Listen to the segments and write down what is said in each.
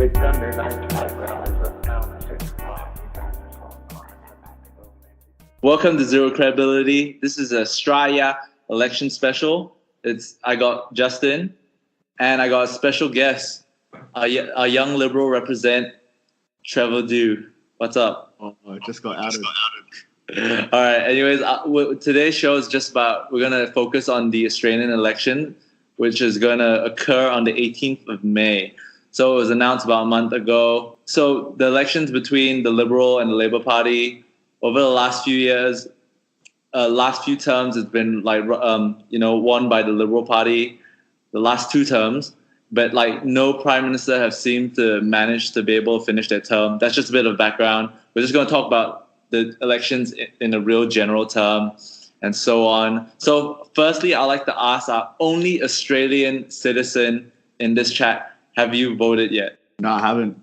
It's under 95 rallies. Welcome to Zero Credibility. This is a Straya election special. I got Justin, and I got a special guest, a young liberal represent, Trevor. What's up? Oh, I just got outed. All right. Anyways, today's show is just about, we're going to focus on the Australian election, which is going to occur on the 18th of May. So it was announced about a month ago. So the elections between the Liberal and the Labour Party over the last few years, last few terms, it's been won by the Liberal Party, the last two terms. But no prime minister have seemed to manage to be able to finish their term. That's just a bit of background. We're just going to talk about the elections in a real general term and so on. So firstly, I'd like to ask our only Australian citizen in this chat, have you voted yet? No, I haven't.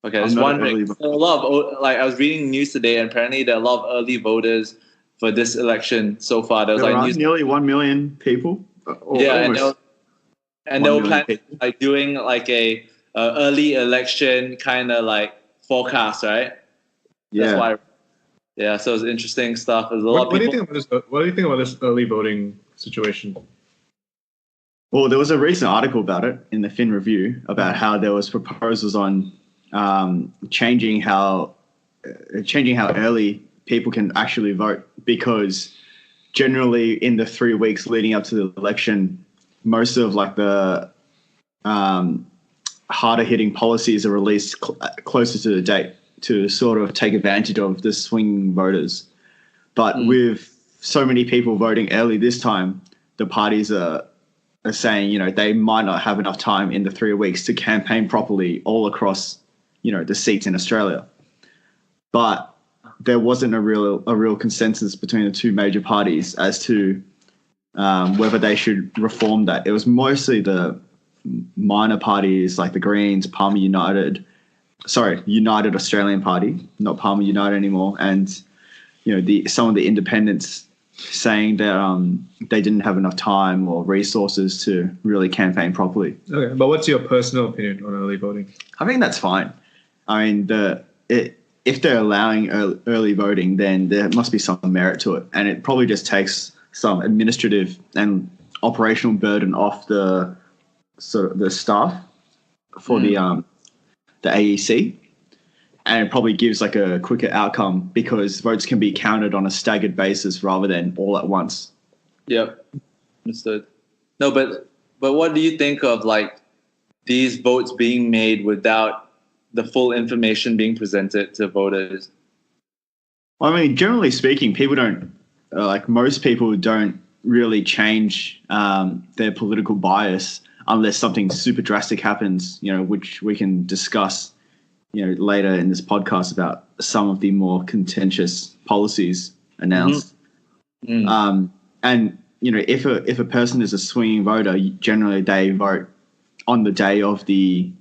Okay, I was wondering. A lot of, I was reading news today, and apparently there are a lot of early voters for this election so far. There was nearly 1 million people. And they were planning doing a early election kind of forecast, right? Yeah. That's why. Yeah, so it's interesting stuff. There's a lot of people. What do you think about this early voting situation? Well, there was a recent article about it in the Fin Review about how there was proposals on changing how early people can actually vote, because generally in the 3 weeks leading up to the election, most of the harder hitting policies are released closer to the date to sort of take advantage of the swing voters. But with so many people voting early this time, the parties are saying, they might not have enough time in the 3 weeks to campaign properly all across, the seats in Australia. But there wasn't a real consensus between the two major parties as to whether they should reform that. It was mostly the minor parties like the Greens, United Australian Party, not Palmer United anymore, and some of the independents saying that they didn't have enough time or resources to really campaign properly. Okay, but what's your personal opinion on early voting? I think that's fine. I mean, if they're allowing early voting, then there must be some merit to it, and it probably just takes some administrative and operational burden off the staff for the AEC, and it probably gives a quicker outcome because votes can be counted on a staggered basis rather than all at once. Yep, understood. No, but what do you think of these votes being made without the full information being presented to voters? Well, I mean, generally speaking, people don't most people don't really change their political bias unless something super drastic happens, which we can discuss, later in this podcast about some of the more contentious policies announced. And, if a person is a swinging voter, generally they vote on the day of the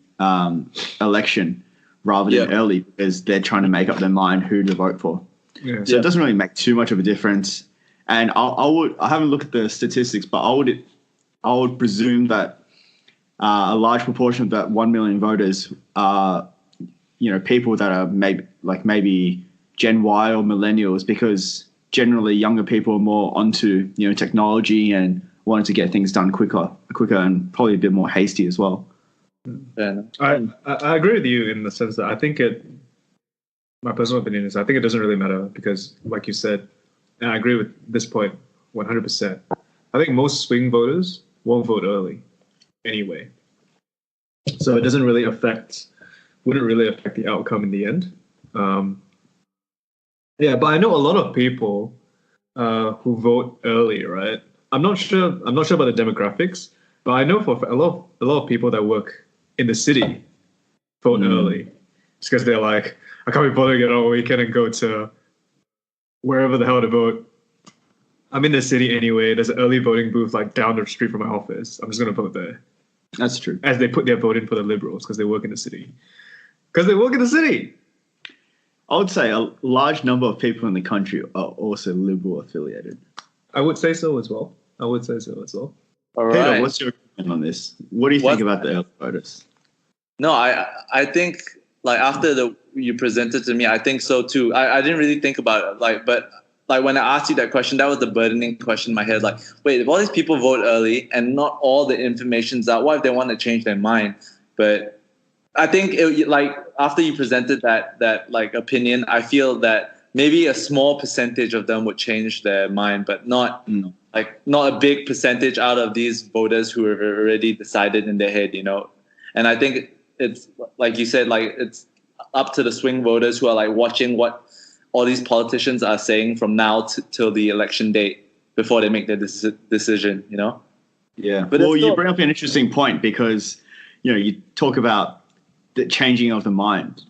election rather than early, because they're trying to make up their mind who to vote for. Yeah. So it doesn't really make too much of a difference. And I haven't looked at the statistics, but I would presume that a large proportion of that 1 million voters are, people that are maybe Gen Y or millennials, because generally younger people are more onto, technology and wanting to get things done quicker and probably a bit more hasty as well. Yeah. I agree with you in the sense that I think my personal opinion is I think it doesn't really matter because, like you said, and I agree with this point 100%. I think most swing voters won't vote early anyway. So it wouldn't really affect the outcome in the end. But I know a lot of people who vote early, right? I'm not sure about the demographics, but I know for a lot of people that work in the city vote early. It's because they're I can't be bothered to get on a weekend and go to wherever the hell to vote. I'm in the city anyway. There's an early voting booth down the street from my office. I'm just going to vote there. That's true. As they put their vote in for the Liberals because they work in the city. Because they work in the city. I would say a large number of people in the country are also Liberal affiliated. I would say so as well. All Peter, right. what's your opinion on this? What do you think about the early voters? No, I think like after you presented to me, I think so too. I didn't really think about it, but like when I asked you that question, that was the burdening question in my head. Like, wait, if all these people vote early and not all the information's out, what if they want to change their mind? But I think like after you presented that like opinion, I feel that maybe a small percentage of them would change their mind, but not not a big percentage out of these voters who have already decided in their head, And I think it's like you said, like it's up to the swing voters who are like watching what all these politicians are saying from now till the election date before they make their decision, Yeah. But well, you bring up an interesting point because, you talk about the changing of the mind.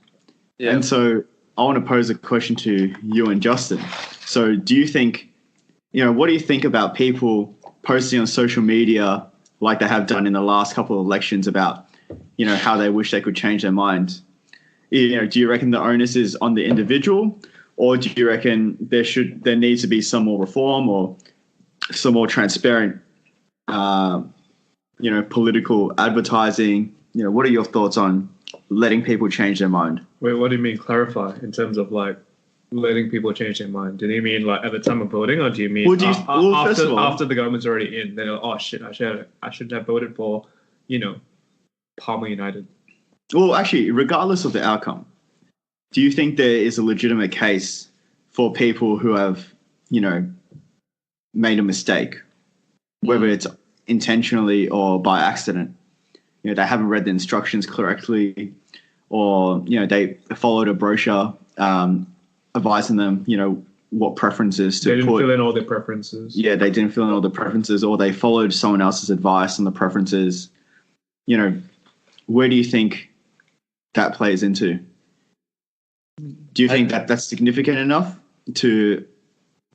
Yeah. And so I want to pose a question to you and Justin. So do you think, what do you think about people posting on social media like they have done in the last couple of elections about, how they wish they could change their mind? Do you reckon the onus is on the individual, or do you reckon there needs to be some more reform or some more transparent, political advertising? What are your thoughts on letting people change their mind? Wait, what do you mean? Clarify in terms of like letting people change their mind. Do you mean like at the time of voting, or do you mean after the government's already in? They're like, oh shit, I should have voted for, Palmer United. Well, actually, regardless of the outcome, do you think there is a legitimate case for people who have, made a mistake, whether it's intentionally or by accident? They haven't read the instructions correctly, or, they followed a brochure advising them, what preferences to put. They didn't fill in all their preferences. Yeah, they didn't fill in all the preferences, or they followed someone else's advice on the preferences. Where do you think that plays into? Do you think that that's significant enough to,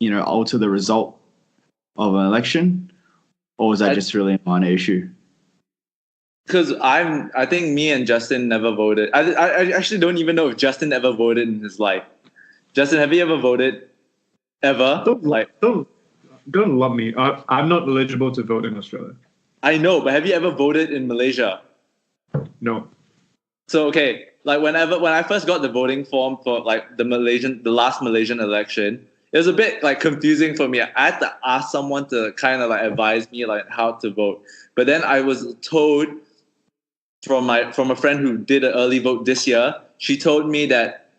alter the result of an election, or is that just really a minor issue? Because I think me and Justin never voted. I actually don't even know if Justin ever voted in his life. Justin, have you ever voted? Ever? Don't love me. I'm not eligible to vote in Australia. I know, but have you ever voted in Malaysia? No. So okay, like when I first got the voting form for like the last Malaysian election, it was a bit like confusing for me. I had to ask someone to kind of like advise me like how to vote. But then I was told from a friend who did an early vote this year, she told me that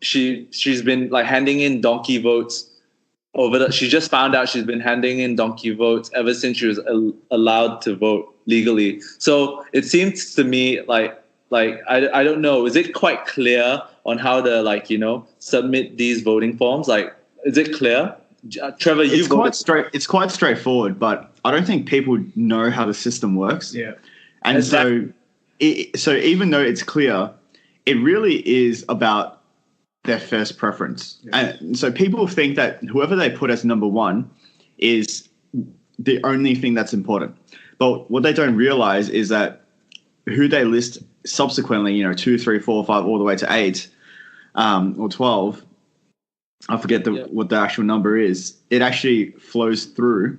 she's been like handing in donkey votes she just found out she's been handing in donkey votes ever since she was allowed to vote legally. So it seems to me like I don't know, is it quite clear on how to submit these voting forms? Like, is it clear? Trevor, it's quite straightforward, but I don't think people know how the system works. Yeah. And exactly. so even though it's clear, it really is about their first preference. Yeah. And so people think that whoever they put as number one is the only thing that's important. But what they don't realize is that who they list subsequently, 2, 3, 4, 5, all the way to 8 or 12, I forget what the actual number is. It actually flows through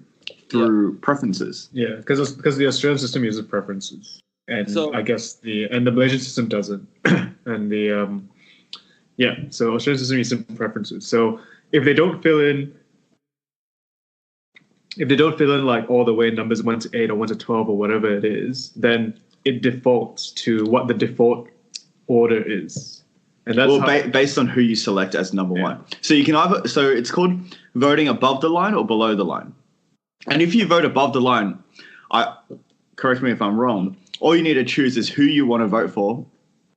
preferences. Yeah, because the Australian system uses preferences, and so, I guess the Malaysian system doesn't, and the so Australian system uses preferences. So if they don't fill in like all the way numbers 1 to 8 or 1 to 12 or whatever it is, then it defaults to what the default order is. And that's based on who you select as number one. So you can so it's called voting above the line or below the line. And if you vote above the line, correct me if I'm wrong, all you need to choose is who you want to vote for,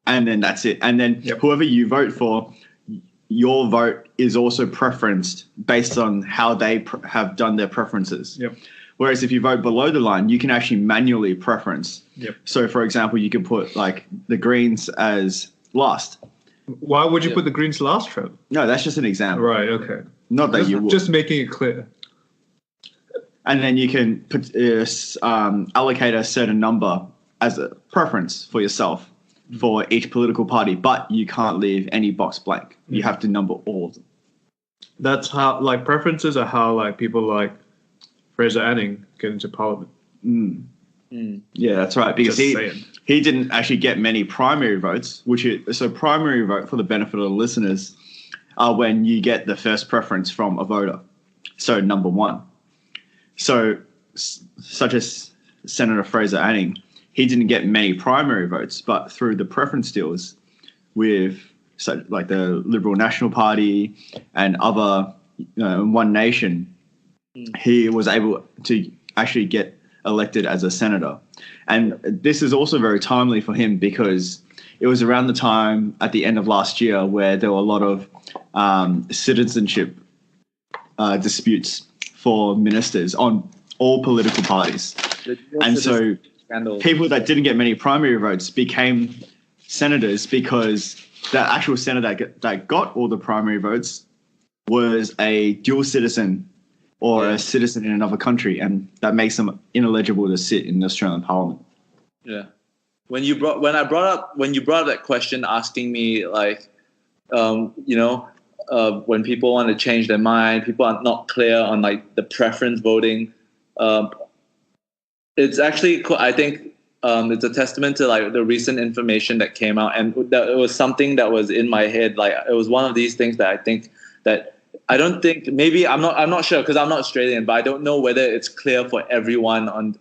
and then that's it. And then whoever you vote for, your vote is also preferenced based on how they have done their preferences. Yep. Whereas if you vote below the line, you can actually manually preference. Yep. So, for example, you can put like the Greens as last. Why would you put the Greens last, Trevor? No, that's just an example. Right, okay. Not that you would. Just making it clear. And then you can put, allocate a certain number as a preference for yourself for each political party, but you can't leave any box blank. You have to number all of them. That's how, like, preferences are how, like, people like Fraser Anning get into parliament. Yeah, that's right. Because Just saying. he didn't actually get many primary votes, so primary vote, for the benefit of the listeners, are when you get the first preference from a voter. So number one. So such as Senator Fraser Anning, he didn't get many primary votes, but through the preference deals with like the Liberal National Party and other One Nation, he was able to actually get elected as a senator. And this is also very timely for him because it was around the time at the end of last year where there were a lot of citizenship disputes for ministers on all political parties. And so people that didn't get many primary votes became senators because the actual senator that got all the primary votes was a dual citizen or a citizen in another country, and that makes them ineligible to sit in the Australian Parliament. Yeah. When you brought up that question, asking me like, when people want to change their mind, people are not clear on like the preference voting. It's actually, I think, it's a testament to like the recent information that came out, and that it was something that was in my head. Like it was one of these things that I think that. I don't think, maybe I'm not sure because I'm not Australian, but I don't know whether it's clear for everyone on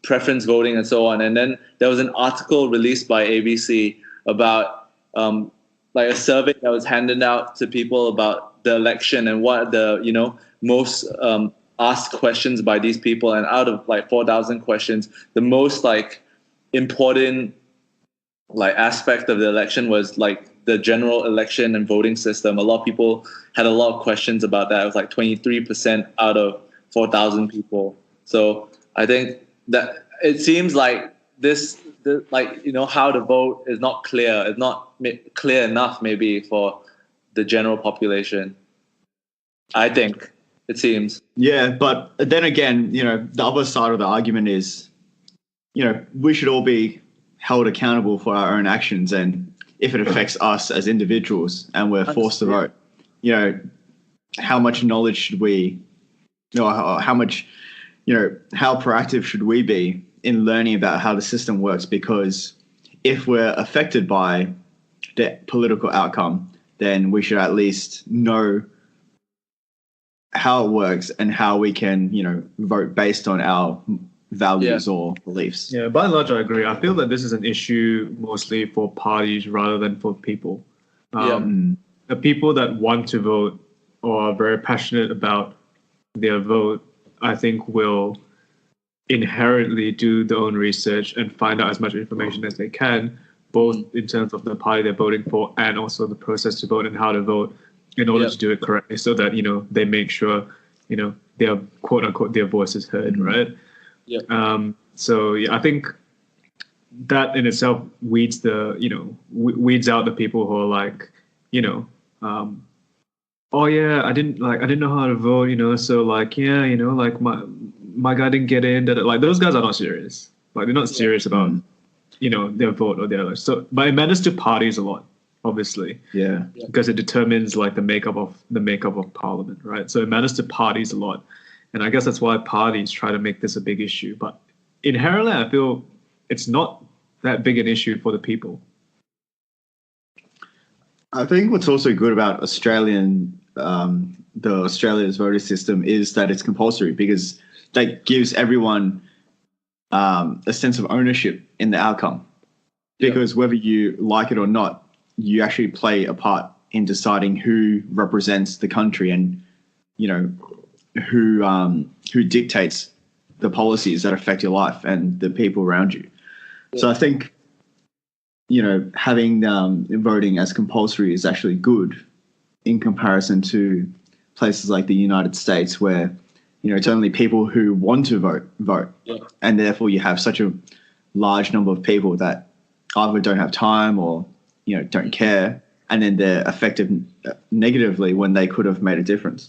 preference voting and so on. And then there was an article released by ABC about like a survey that was handed out to people about the election and what the most asked questions by these people. And out of like 4,000 questions, the most like important like aspect of the election was like the general election and voting system. A lot of people had a lot of questions about that. It was like 23% out of 4,000 people. So I think that it seems like how to vote is not clear. It's not clear enough maybe for the general population. I think it seems. Yeah, but then again, the other side of the argument is, we should all be held accountable for our own actions, and if it affects us as individuals and we're forced to vote, how much knowledge should we, how much, how proactive should we be in learning about how the system works? Because if we're affected by the political outcome, then we should at least know how it works and how we can, vote based on our values or beliefs. Yeah, by and large, I agree. I feel that this is an issue mostly for parties rather than for people. The people that want to vote or are very passionate about their vote, I think will inherently do their own research and find out as much information as they can, both in terms of the party they're voting for and also the process to vote and how to vote in order to do it correctly so that, they make sure, their quote unquote, their voice is heard, right? Yeah. I think that in itself weeds weeds out the people who are like, oh yeah, I didn't know how to vote, so like, yeah, like my guy didn't get in. Like those guys are not serious. Like they're not serious about, their vote or their life. So, but it matters to parties a lot, obviously. Yeah. Because it determines like the makeup of parliament, right? So it matters to parties a lot. And I guess that's why parties try to make this a big issue. But inherently, I feel it's not that big an issue for the people. I think what's also good about Australia's voting system is that it's compulsory, because that gives everyone a sense of ownership in the outcome. Because whether you like it or not, you actually play a part in deciding who represents the country and, who dictates the policies that affect your life and the people around you. Yeah. So I think, having voting as compulsory is actually good in comparison to places like the United States where, it's only people who want to vote. Yeah. And therefore you have such a large number of people that either don't have time or, don't care. And then they're affected negatively when they could have made a difference.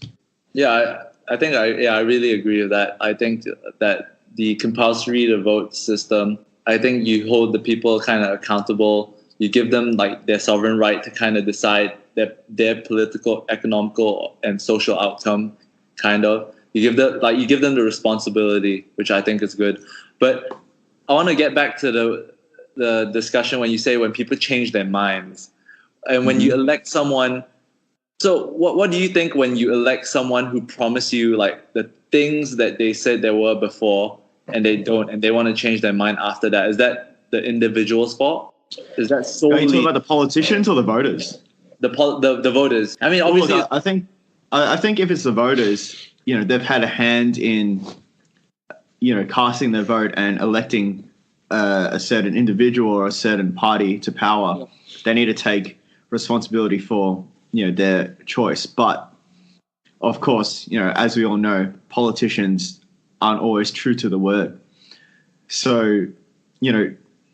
Yeah, I think I really agree with that. I think that the compulsory to vote system, I think you hold the people kind of accountable. You give them like their sovereign right to kind of decide their political, economical, and social outcome, kind of. you give them the responsibility, which I think is good. But I want to get back to the discussion when you say when people change their minds, and when you elect someone. So what do you think when you elect someone who promise you like the things that they said there were before, and they don't, and they want to change their mind after that? Is that the individual's fault? Is that solely? Are you talking about the politicians or the voters? The voters? I mean, Well, obviously, look, I think if it's the voters, they've had a hand in, casting their vote and electing a certain individual or a certain party to power. They need to take responsibility for their choice. But of course, as we all know, politicians aren't always true to the word. So,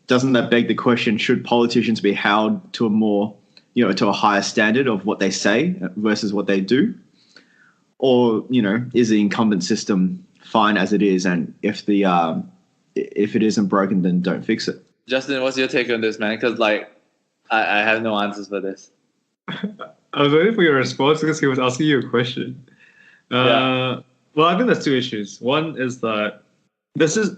doesn't that beg the question, should politicians be held to a more, to a higher standard of what they say versus what they do? Or, is the incumbent system fine as it is? And if it isn't broken, then don't fix it. Justin, what's your take on this, man? Because I have no answers for this. I was waiting for your response because he was asking you a question. Well, I think there's two issues. One is that this is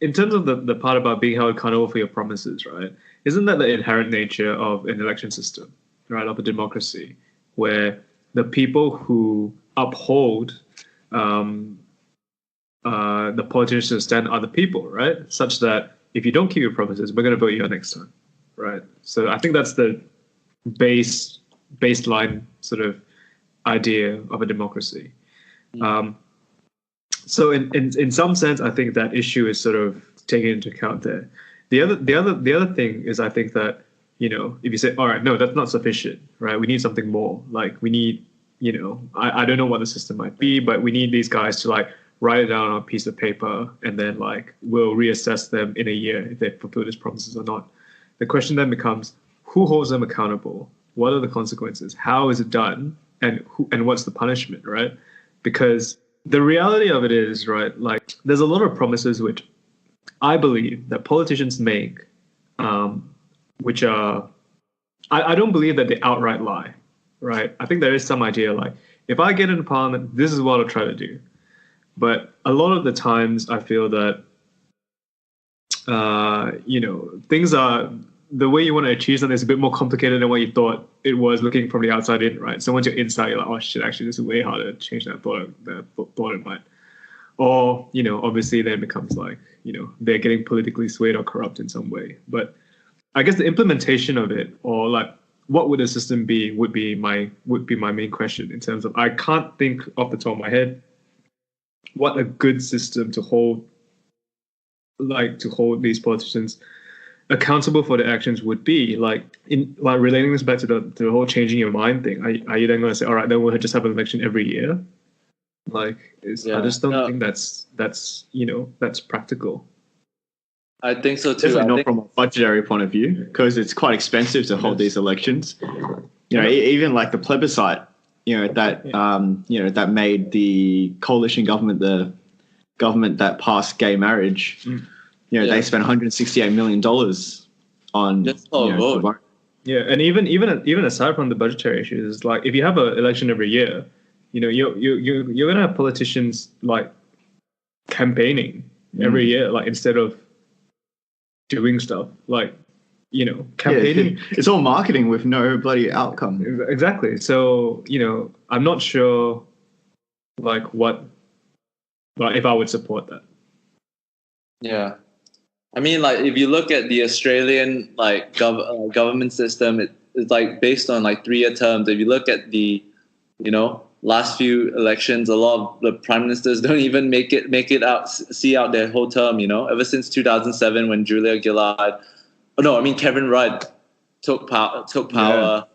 in terms of the part about being held accountable for your promises, right? Isn't that the inherent nature of an election system, right? Of a democracy, where the people who uphold the politicians to stand are the people, right? Such that if you don't keep your promises, we're going to vote you out next time, right? So I think that's the baseline sort of idea of a democracy. So in some sense, I think that issue is sort of taken into account there. The other thing is, I think that, if you say, all right, no, that's not sufficient, right? We need something more. We need, I don't know what the system might be, but we need these guys to write it down on a piece of paper, and then we'll reassess them in a year if they fulfill these promises or not. The question then becomes, who holds them accountable? What are the consequences? How is it done? And what's the punishment, right? Because the reality of it is, right, there's a lot of promises which I believe that politicians make, which are, I don't believe that they outright lie, right? I think there is some idea if I get into parliament, this is what I'll try to do. But a lot of the times I feel that, things are, the way you want to achieve something is a bit more complicated than what you thought it was looking from the outside in, right? So once you're inside, you're like, oh shit, actually this is way harder to change than I thought it might. Or, obviously then it becomes they're getting politically swayed or corrupt in some way. But I guess the implementation of it, or what would the system be, would be my main question, in terms of, I can't think off the top of my head what a good system to hold these politicians accountable for their actions would be. Relating this back to the whole changing your mind thing, are you then going to say, all right, then we'll just have an election every year? I just don't think that's practical. I think so too. Definitely not from a budgetary point of view, because it's quite expensive to hold these elections. Even the plebiscite, that made the coalition government the government that passed gay marriage. They spent $168 million on just vote. Yeah, and even aside from the budgetary issues, if you have an election every year, you're gonna have politicians campaigning every year, instead of doing stuff campaigning. Yeah, it's all marketing with no bloody outcome. Exactly. So I'm not sure what if I would support that. Yeah. I mean, if you look at the Australian government system, it's based on 3-year terms. If you look at the, last few elections, a lot of the prime ministers don't even make it out, see out their whole term. Ever since 2007, when Kevin Rudd took power,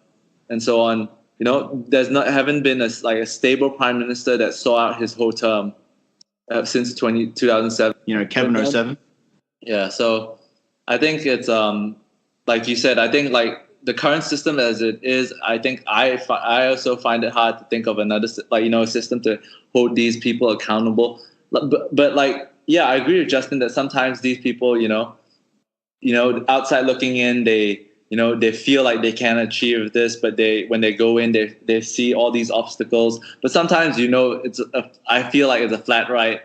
and so on. There's haven't been a stable prime minister that saw out his whole term since 2007. Kevin 07. Yeah, so I think it's like you said. I think the current system as it is, I think I also find it hard to think of another system to hold these people accountable. But yeah, I agree with Justin that sometimes these people, outside looking in, they they feel like they can achieve this, but when they go in, they see all these obstacles. But sometimes, I feel like it's a flat right.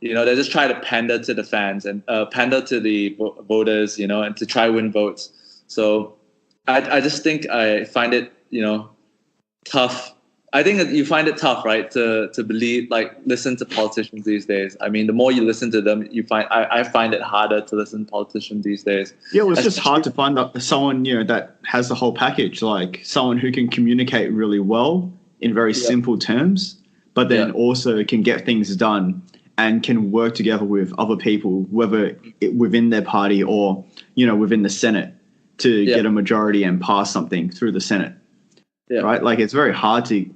They just try to pander to the fans and pander to the voters, and to try win votes. So I just think I find it, tough. I think that you find it tough, right, to believe, listen to politicians these days. I mean, the more you listen to them, I find it harder to listen to politicians these days. Yeah, well, it's just hard to find someone, that has the whole package, like someone who can communicate really well in very simple terms, but then also can get things done and can work together with other people, whether within their party or, within the Senate, to get a majority and pass something through the Senate. Yeah. Right? Like, it's very hard to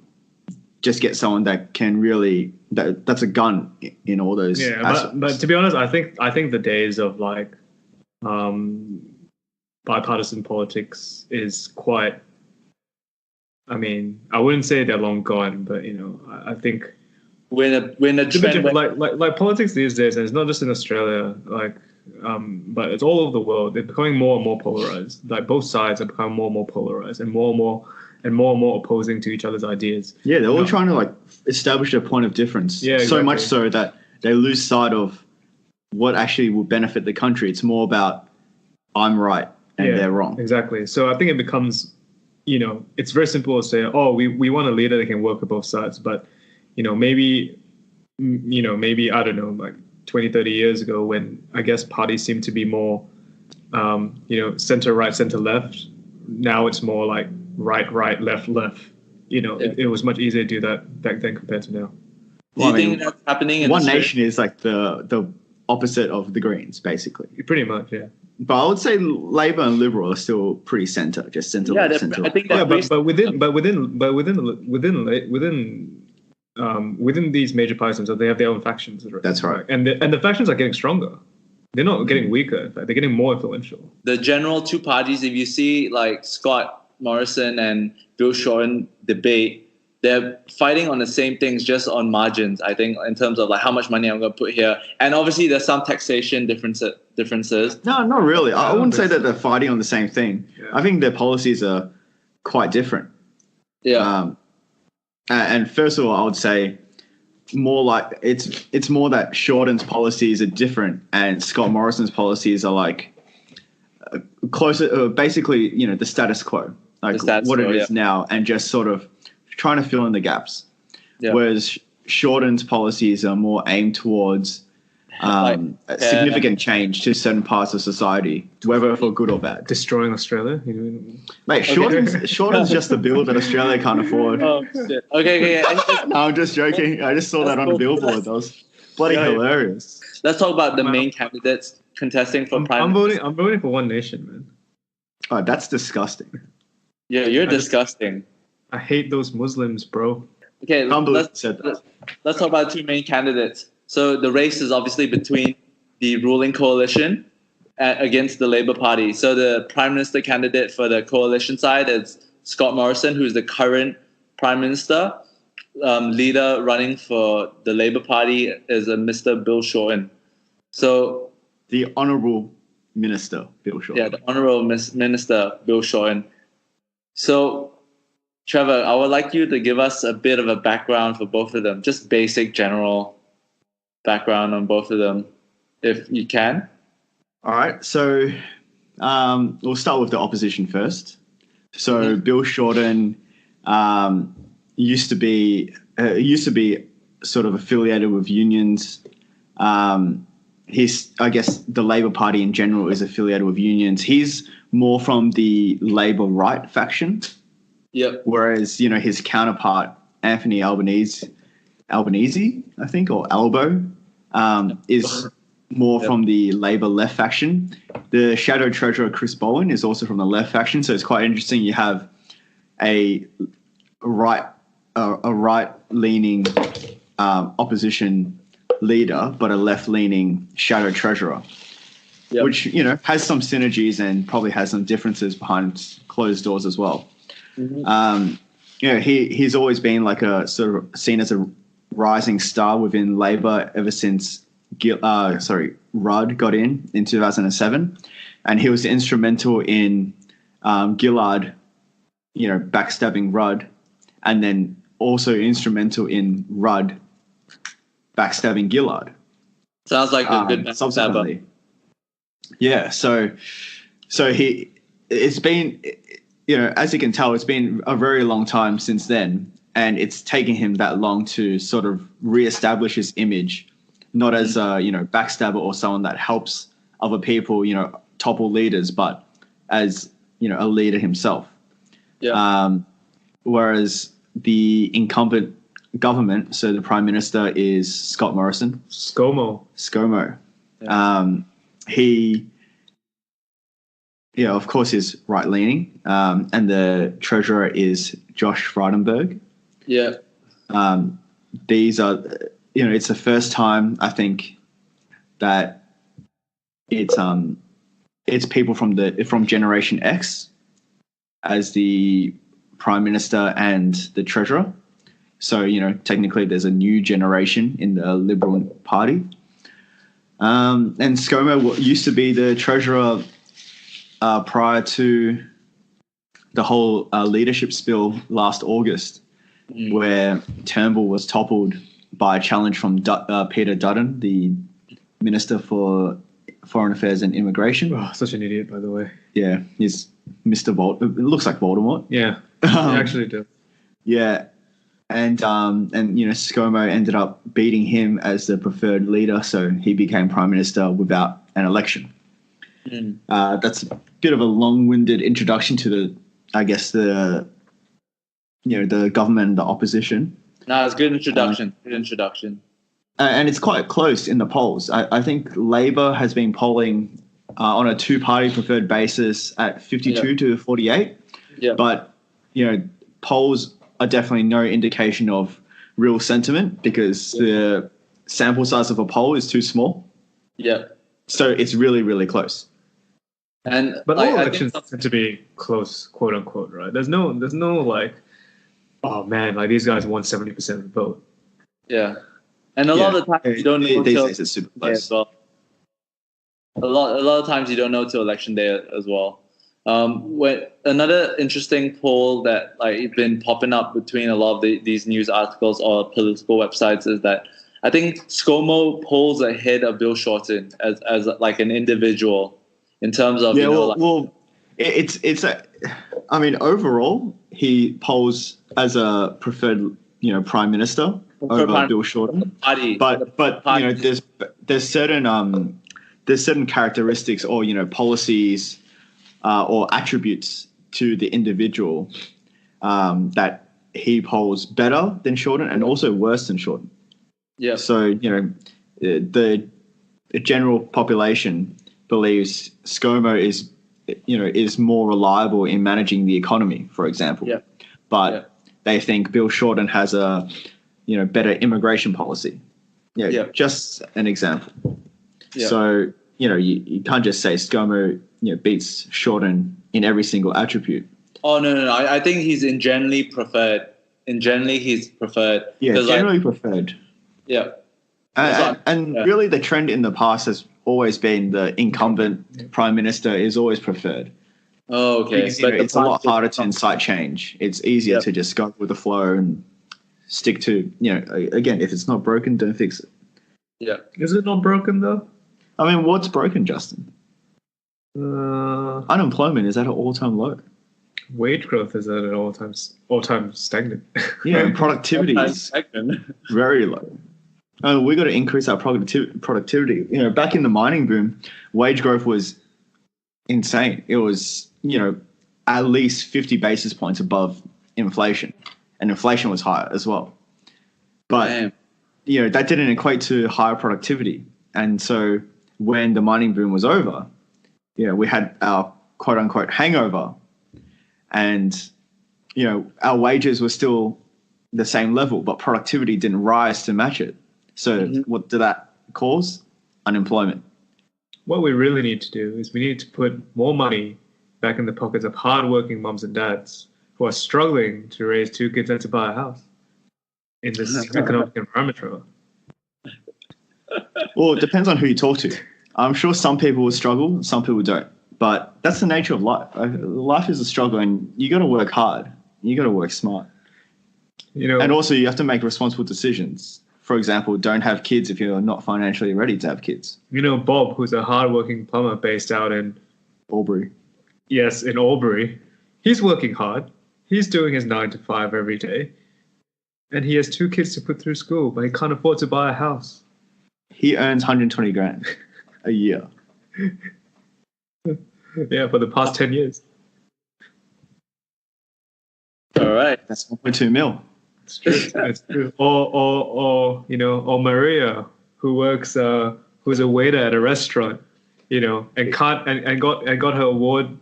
just get someone that can really that's a gun in all those aspects. But to be honest, I think the days of bipartisan politics is quite, I mean, I wouldn't say they're long gone, but I think when the trend like politics these days, and it's not just in Australia, but it's all over the world. They're becoming more and more polarized. Like, both sides are becoming more and more polarized, and more and more opposing to each other's ideas. Yeah, they're all trying to establish a point of difference. Yeah, exactly. So much so that they lose sight of what actually will benefit the country. It's more about I'm right and they're wrong. Exactly. So I think it becomes, it's very simple to say, oh, we want a leader that can work with both sides, but maybe I don't know, 20, 30 years ago, when I guess parties seemed to be more, center right, center left. Now it's more like right, left. It was much easier to do that back then compared to now. Do you think that's happening in One Nation is like the opposite of the Greens, basically. Pretty much, yeah. But I would say Labour and Liberal are still pretty center, just center left, center right. I think within these major parties, they have their own factions. Right? That's right. And the factions are getting stronger. They're not getting weaker. In fact, they're getting more influential. The general two parties, if you see Scott Morrison and Bill Shorten debate, they're fighting on the same things, just on margins, I think, in terms of how much money I'm going to put here. And obviously there's some taxation differences. No, not really. I wouldn't say that they're fighting on the same thing. Yeah. I think their policies are quite different. Yeah. And first of all, I would say more like it's more that Shorten's policies are different and Scott Morrison's policies are closer, basically, the status quo, what it is now, and just sort of trying to fill in the gaps. Yeah. Whereas Shorten's policies are more aimed towards significant change to certain parts of society, whether for good or bad. Destroying Australia? Mate, Shorten's just a bill that Australia can't afford. Oh, shit. Okay. No, I'm just joking. I just saw that on a billboard. That was bloody hilarious. Let's talk about the main candidates contesting for prime minister. I'm voting for One Nation, man. Oh, that's disgusting. Yeah, you're disgusting. I hate those Muslims, bro. Okay, let's talk about two main candidates. So the race is obviously between the ruling coalition against the Labour Party. So the prime minister candidate for the coalition side is Scott Morrison, who's the current prime minister. Leader running for the Labour Party is a Mr. Bill Shorten. So the Honourable Minister Bill Shorten. Yeah, the Honourable Minister Bill Shorten. So, Trevor, I would like you to give us a bit of a background for both of them, just basic general background on both of them, if you can. All right, so we'll start with the opposition first. So Bill Shorten used to be sort of affiliated with unions. I guess the Labour Party in general is affiliated with unions. He's more from the Labour right faction. Yep. Whereas, his counterpart, Anthony Albanese, I think, or Albo, is more from the Labour left faction. The Shadow Treasurer, Chris Bowen, is also from the left faction. So it's quite interesting. You have a right-leaning opposition leader, but a left-leaning Shadow Treasurer, which, has some synergies and probably has some differences behind closed doors as well. Mm-hmm. He's always been sort of seen as a rising star within Labour ever since Rudd got in 2007, and he was instrumental in Gillard, backstabbing Rudd, and then also instrumental in Rudd backstabbing Gillard. Sounds like a good backstabber. Subsequently. Yeah, so it's been, as you can tell, it's been a very long time since then, and it's taken him that long to sort of reestablish his image, not as a backstabber or someone that helps other people, topple leaders, but as a leader himself. Yeah. Whereas the incumbent government, so the Prime Minister is Scott Morrison. ScoMo. Yeah. He, of course, is right-leaning, and the Treasurer is Josh Frydenberg. Yeah. These are, it's the first time I think that it's people from Generation X as the Prime Minister and the Treasurer. So, technically there's a new generation in the Liberal Party. And ScoMo used to be the Treasurer prior to the whole leadership spill last August, where Turnbull was toppled by a challenge from Peter Dutton, the Minister for Foreign Affairs and Immigration. Oh, such an idiot, by the way. Yeah, he's Mr. It looks like Voldemort. Yeah, he actually does. Yeah, and ScoMo ended up beating him as the preferred leader, so he became Prime Minister without an election. That's a bit of a long-winded introduction to the government and the opposition. No, it's a good introduction. And it's quite close in the polls. I think Labor has been polling on a two-party preferred basis at 52 to 48. Yeah. But, polls are definitely no indication of real sentiment because the sample size of a poll is too small. Yeah. So it's really, really close. But all elections tend to be close, quote unquote, right? There's no like, oh man, like these guys won 70% of the vote. Yeah. And a lot of the times you don't know these days it's super close. As well. A lot of times you don't know till election day as well. Another interesting poll that been popping up between a lot of these news articles or political websites is that I think ScoMo polls ahead of Bill Shorten as like an individual in terms of overall he polls as a preferred Prime Minister over Bill Shorten, but there's certain characteristics or policies or attributes to the individual that he polls better than Shorten and also worse than Shorten. Yeah. So the general population believes ScoMo is more reliable in managing the economy, for example. Yeah. But they think Bill Shorten has a better immigration policy. Just an example. Yeah. So you can't just say ScoMo beats Shorten in every single attribute. Oh no! I think he's generally preferred. He's preferred. Yeah, generally preferred. Yeah. And really the trend in the past has always been the incumbent Prime Minister is always preferred. Oh, okay. Because, it's a lot harder to incite change. It's easier to just go with the flow and stick to, again, if it's not broken, don't fix it. Yeah. Is it not broken though? I mean, what's broken, Justin? Unemployment is at an all-time low. Wage growth is at an all-time stagnant. Yeah, productivity is very low. We got to increase our productivity. Back in the mining boom, wage growth was insane. It was, at least 50 basis points above inflation, and inflation was higher as well. But that didn't equate to higher productivity, and so when the mining boom was over, we had our quote unquote hangover, and our wages were still the same level, but productivity didn't rise to match it. So what did that cause? Unemployment. What we really need to do is we need to put more money back in the pockets of hardworking mums and dads who are struggling to raise 2 kids and to buy a house in this economic environment, Trevor. Well, it depends on who you talk to. I'm sure some people will struggle, some people don't. But that's the nature of life. Life is a struggle, and you got to work hard. You got to work smart. And also you have to make responsible decisions. For example, don't have kids if you're not financially ready to have kids. Bob, who's a hardworking plumber based out in Albury. Yes, in Albury. He's working hard. He's doing his 9 to 5 every day. And he has 2 kids to put through school, but he can't afford to buy a house. He earns 120 grand a year. Yeah, for the past 10 years. All right. That's 1.2 mil. It's true. It's true. Or Maria, who works, who's a waiter at a restaurant, and got her award.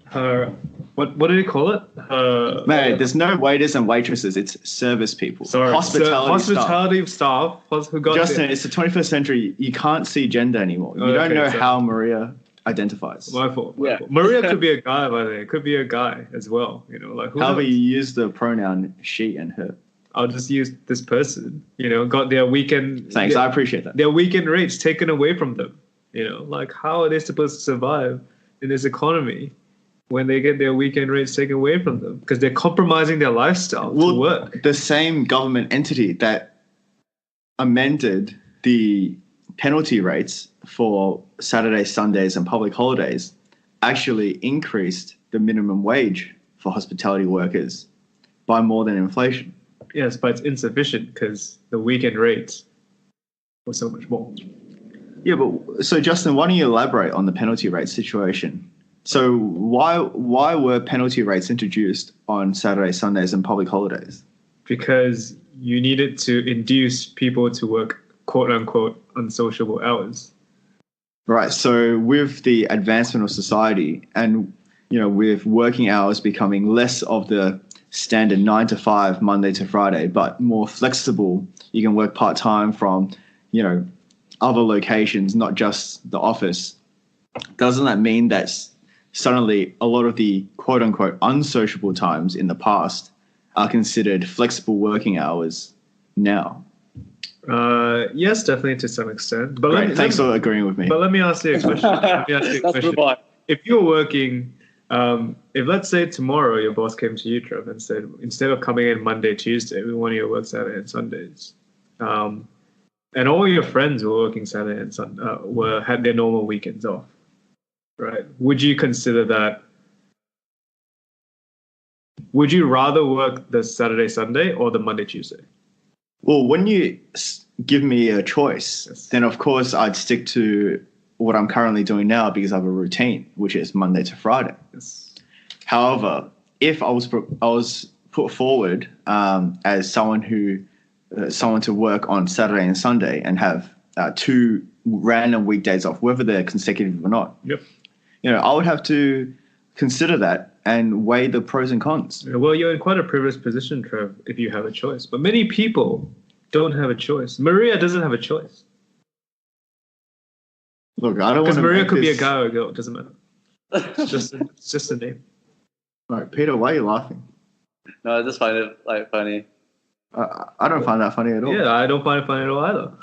Her what do they call it? Mate, there's no waiters and waitresses. It's service people. Sorry, hospitality staff who got Justin, it's the 21st century. You can't see gender anymore. You don't know how Maria identifies. My fault. Yeah. Maria could be a guy, by the way. It could be a guy as well. However, you use the pronoun she and her. I'll just use this person. Got their weekend. Thanks, I appreciate that. Their weekend rates taken away from them. How are they supposed to survive in this economy when they get their weekend rates taken away from them? Because they're compromising their lifestyle to work. The same government entity that amended the penalty rates for Saturdays, Sundays, and public holidays actually increased the minimum wage for hospitality workers by more than inflation. Yes, but it's insufficient because the weekend rates were so much more. Yeah, but so Justin, why don't you elaborate on the penalty rate situation? So why were penalty rates introduced on Saturdays, Sundays, and public holidays? Because you needed to induce people to work quote unquote unsociable hours. Right. So with the advancement of society and with working hours becoming less of the standard 9 to 5 Monday to Friday, but more flexible, you can work part-time from other locations, not just the office. Doesn't that mean that suddenly a lot of the quote unquote unsociable times in the past are considered flexible working hours now? Yes, definitely to some extent. But thanks for agreeing with me. But let me ask you a question. If you're working, if let's say tomorrow your boss came to you, Trevor, and said, instead of coming in Monday, Tuesday, we want you to work Saturday and Sundays, and all your friends were working Saturday and Sunday, had their normal weekends off, right? Would you consider that? Would you rather work the Saturday, Sunday, or the Monday, Tuesday? Well, when you give me a choice, yes, then of course I'd stick to what I'm currently doing now because I have a routine, which is Monday to Friday. Yes. However, if I was put forward as someone to work on Saturday and Sunday and have 2 random weekdays off, whether they're consecutive or not, yep, I would have to consider that and weigh the pros and cons. Well, you're in quite a privileged position, Trev, if you have a choice. But many people don't have a choice. Maria doesn't have a choice. Look, I don't want to. Because Maria could be a guy or a girl. It doesn't matter. It's just a name. All right, Peter, why are you laughing? No, I just find it funny. I don't find that funny at all. Yeah, I don't find it funny at all either.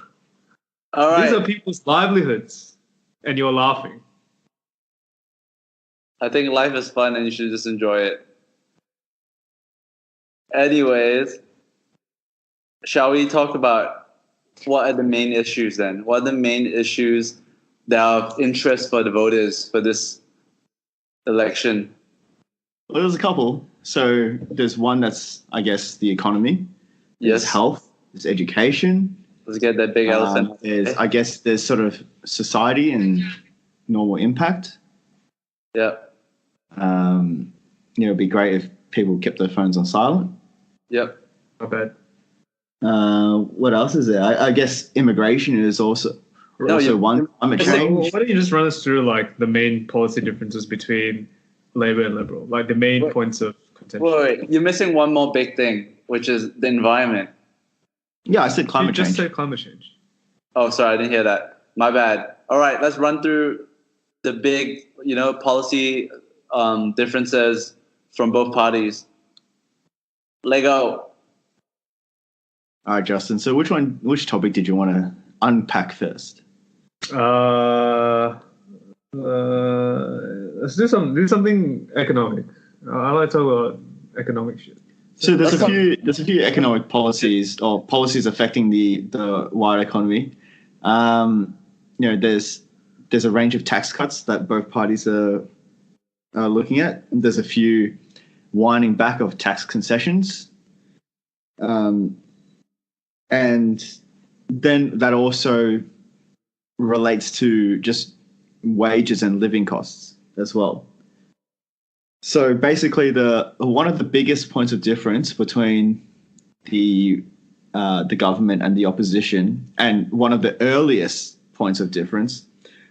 All right. These are people's livelihoods, and you're laughing. I think life is fun and you should just enjoy it. Anyways, shall we talk about what are the main issues then? What are the main issues that are of interest for the voters for this election? Well, there's a couple. So there's one that's, I guess, the economy. There's health. There's education. Let's get that big elephant. There's sort of society and normal impact. Yeah. It'd be great if people kept their phones on silent. Yep. Not bad. What else is there? I guess immigration is also one. Climate change. Why don't you just run us through like the main policy differences between Labour and Liberal, like the main points of contention? Wait, you're missing one more big thing, which is the environment. Yeah, I said climate change. You just said climate change. Oh, sorry, I didn't hear that. My bad. All right, let's run through the big, policy differences from both parties. Lego. All right, Justin. So which topic did you want to unpack first? let's do something economic. I like to talk about economic shit. So there's a few economic policies or policies affecting the wider economy. There's a range of tax cuts that both parties are looking at. There's a few winding back of tax concessions, and then that also relates to just wages and living costs as well. So basically, one of the biggest points of difference between the government and the opposition, and one of the earliest points of difference,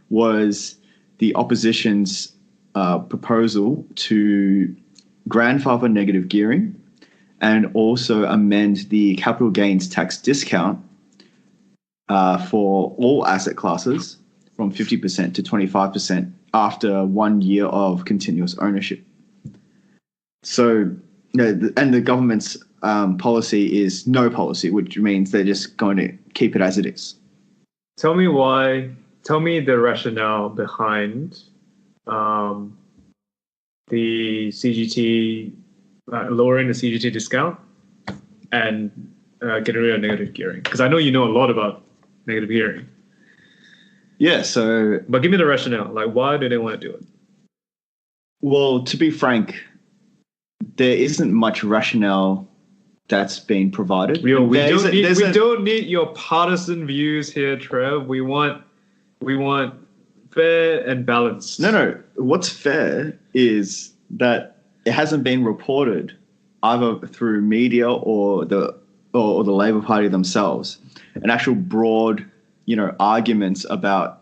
was the opposition's proposal to grandfather negative gearing and also amend the capital gains tax discount for all asset classes from 50% to 25% after 1 year of continuous ownership. So, and the government's policy is no policy, which means they're just going to keep it as it is. Tell me the rationale behind the CGT, lowering the CGT discount and getting rid of negative gearing. Because I know you know a lot about negative gearing. Yeah, so... But give me the rationale. Like, why do they want to do it? Well, to be frank, there isn't much rationale that's been provided. We don't need your partisan views here, Trev. We want fair and balanced. No. What's fair is that it hasn't been reported either through media or the Labor Party themselves, an actual broad, arguments about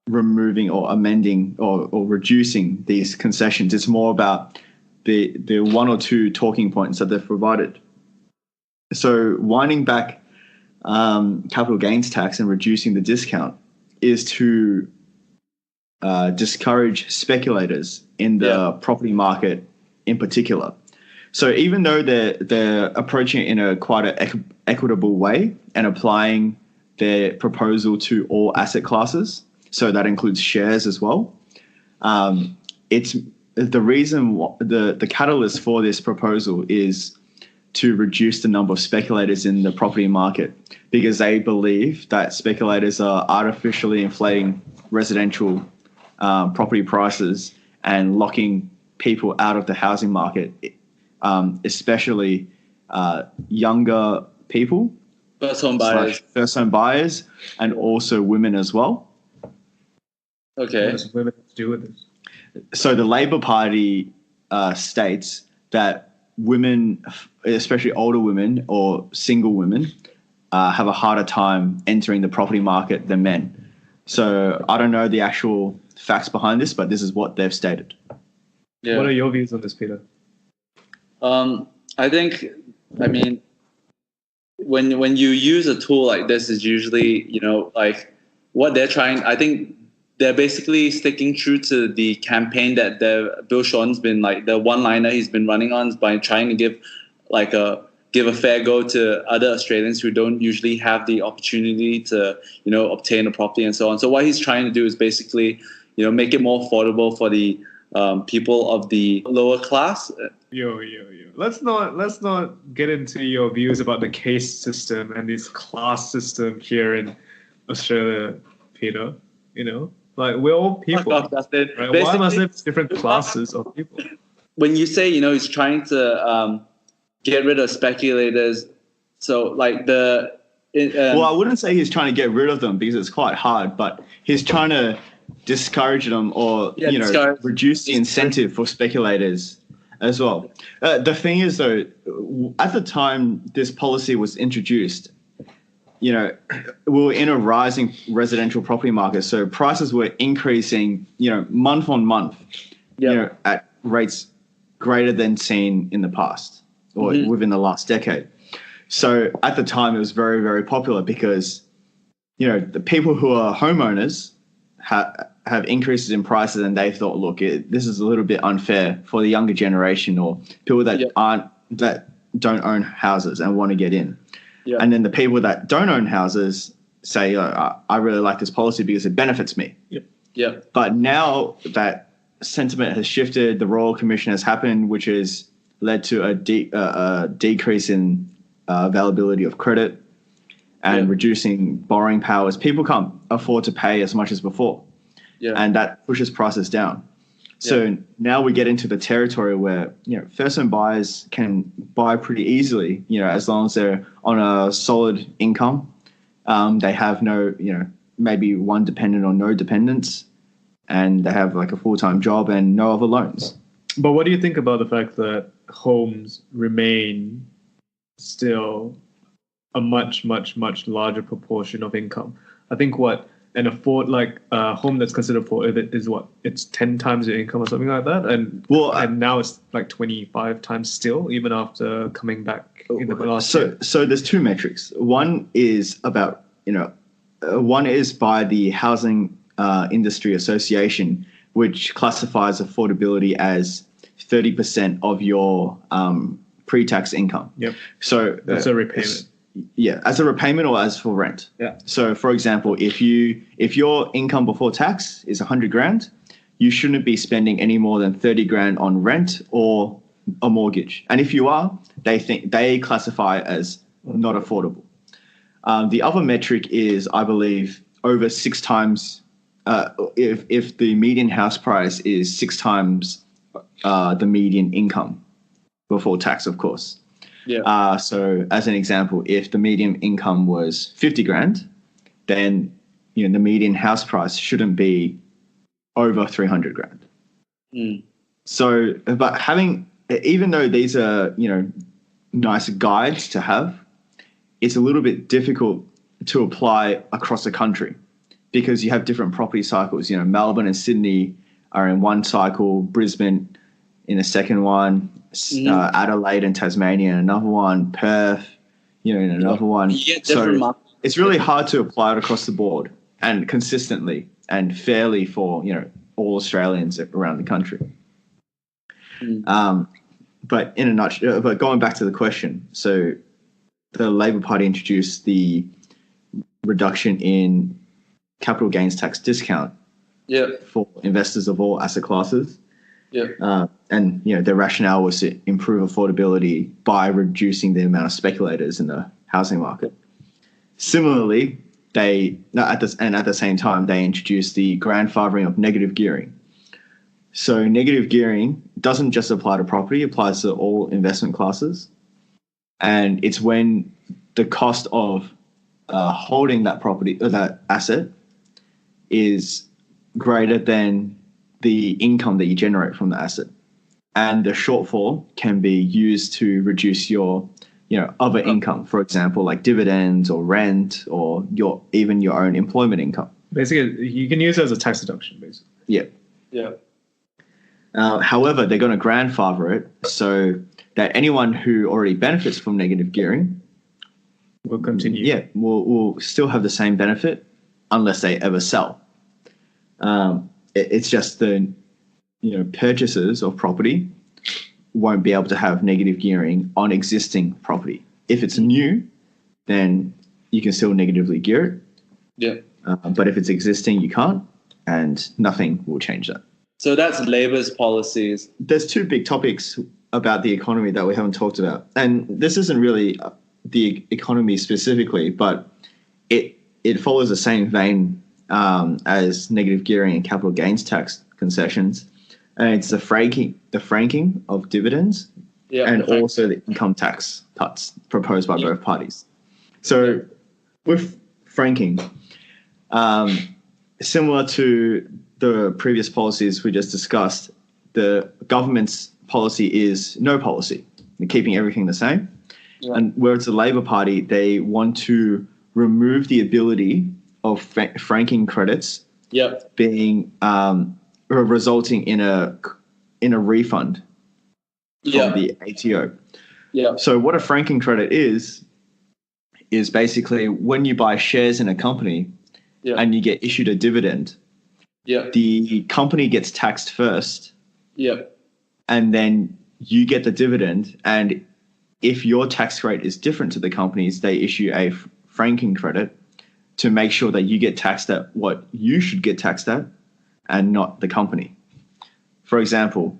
removing or amending or reducing these concessions. It's more about the one or two talking points that they've provided. So winding back capital gains tax and reducing the discount is to discourage speculators in the property market in particular. So even though they're approaching it in a quite an equitable way and applying their proposal to all asset classes, so that includes shares as well, it's the reason the catalyst for this proposal is to reduce the number of speculators in the property market, because they believe that speculators are artificially inflating residential property prices and locking people out of the housing market, especially younger people, first home buyers, and also women as well. Okay. What does women have to do with this? So the Labor Party states that women, especially older women or single women, have a harder time entering the property market than men. So I don't know the actual facts behind this, but this is what they've stated. Yeah. What are your views on this, Peter? I mean, when you use a tool like this, is usually, like what they're trying. I think they're basically sticking true to the campaign that Bill Shorten's been, like, the one-liner he's been running on, by trying to give a fair go to other Australians who don't usually have the opportunity to, obtain a property and so on. So what he's trying to do is basically, make it more affordable for the people of the lower class. Yo. Let's not get into your views about the caste system and this class system here in Australia, Peter. Like, we're all people. Right? Why must there be different classes of people? When you say, he's trying to get rid of speculators, so like well, I wouldn't say he's trying to get rid of them, because it's quite hard, but he's trying to discourage them or, reduce the incentive for speculators as well. The thing is, though, at the time this policy was introduced, we were in a rising residential property market. So prices were increasing, month on month, at rates greater than seen in the past or within the last decade. So at the time, it was very, very popular because, the people who are homeowners have increases in prices, and they thought, look, this is a little bit unfair for the younger generation or people that don't own houses and want to get in. Yeah. And then the people that don't own houses say, I really like this policy because it benefits me. Yeah. But now that sentiment has shifted. The Royal Commission has happened, which has led to a decrease in availability of credit and reducing borrowing powers. People can't afford to pay as much as before, and that pushes prices down. So now we get into the territory where first-time buyers can buy pretty easily, as long as they're on a solid income. They have no, maybe one dependent or no dependents, and they have like a full-time job and no other loans. But what do you think about the fact that homes remain still a much, much, much larger proportion of income? I think a home that's considered affordable is it's 10 times your income or something like that, and now it's like 25 times still, even after coming back in the last year. So there's two metrics. One is about one is by the Housing Industry Association, which classifies affordability as 30% of your pre-tax income. Yep. So that's a repayment. As a repayment or as for rent. Yeah. So, for example, if your income before tax is 100 grand, you shouldn't be spending any more than 30 grand on rent or a mortgage. And if you are, they classify as not affordable. The other metric is, I believe, over 6 times. If the median house price is 6 times the median income before tax, of course. Yeah. So as an example, if the median income was 50 grand, then the median house price shouldn't be over 300 grand. Mm. So, but even though these are nice guides to have, it's a little bit difficult to apply across the country because you have different property cycles. Melbourne and Sydney are in one cycle, Brisbane in a second one. Adelaide and Tasmania in another one, Perth, in another one. So it's really hard to apply it across the board and consistently and fairly for all Australians around the country. But in a nutshell, but going back to the question, so the Labor Party introduced the reduction in capital gains tax discount for investors of all asset classes. Yeah. And their rationale was to improve affordability by reducing the amount of speculators in the housing market. Similarly, at the same time they introduced the grandfathering of negative gearing. So negative gearing doesn't just apply to property; it applies to all investment classes, and it's when the cost of holding that property or that asset is greater than the income that you generate from the asset, and the shortfall can be used to reduce your other income, for example, like dividends or rent or even your own employment income. Basically, you can use it as a tax deduction, basically. Yeah. However, they're going to grandfather it so that anyone who already benefits from negative gearing will continue. Yeah, will still have the same benefit unless they ever sell. It's just the purchasers of property won't be able to have negative gearing on existing property. If it's new, then you can still negatively gear it. Yeah. But if it's existing, you can't, and nothing will change that. So that's Labor's policies. There's two big topics about the economy that we haven't talked about, and this isn't really the economy specifically, but it follows the same vein as negative gearing and capital gains tax concessions, and it's the franking of dividends, and also the income tax cuts proposed by both parties. So with franking, similar to the previous policies we just discussed, the government's policy is no policy, keeping everything the same. Yeah. And whereas the Labor Party, they want to remove the ability of franking credits being resulting in a refund from the ATO. Yeah. So what a franking credit is basically when you buy shares in a company and you get issued a dividend, the company gets taxed first. And then you get the dividend, and if your tax rate is different to the company's, they issue a franking credit to make sure that you get taxed at what you should get taxed at and not the company. for example,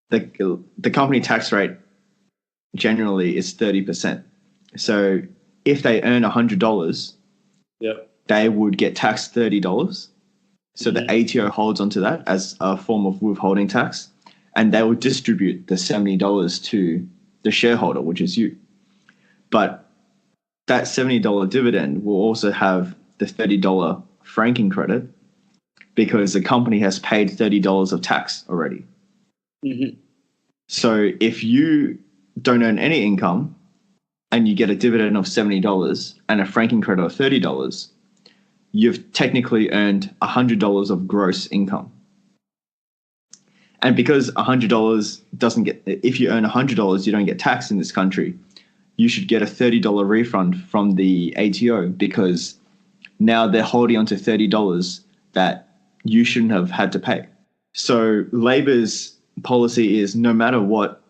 the company tax rate generally is 30%. So if they earn $100, they would get taxed $30. So the ATO holds onto that as a form of withholding tax, and they will distribute the $70 to the shareholder, which is you. But that $70 dividend will also have the $30 franking credit because the company has paid $30 of tax already. Mm-hmm. So if you don't earn any income and you get a dividend of $70 and a franking credit of $30, you've technically earned $100 of gross income. And because $100 doesn't get, if you earn $100, you don't get taxed in this country, you should get a $30 refund from the ATO because now they're holding on to $30 that you shouldn't have had to pay. So Labor's policy is no matter what,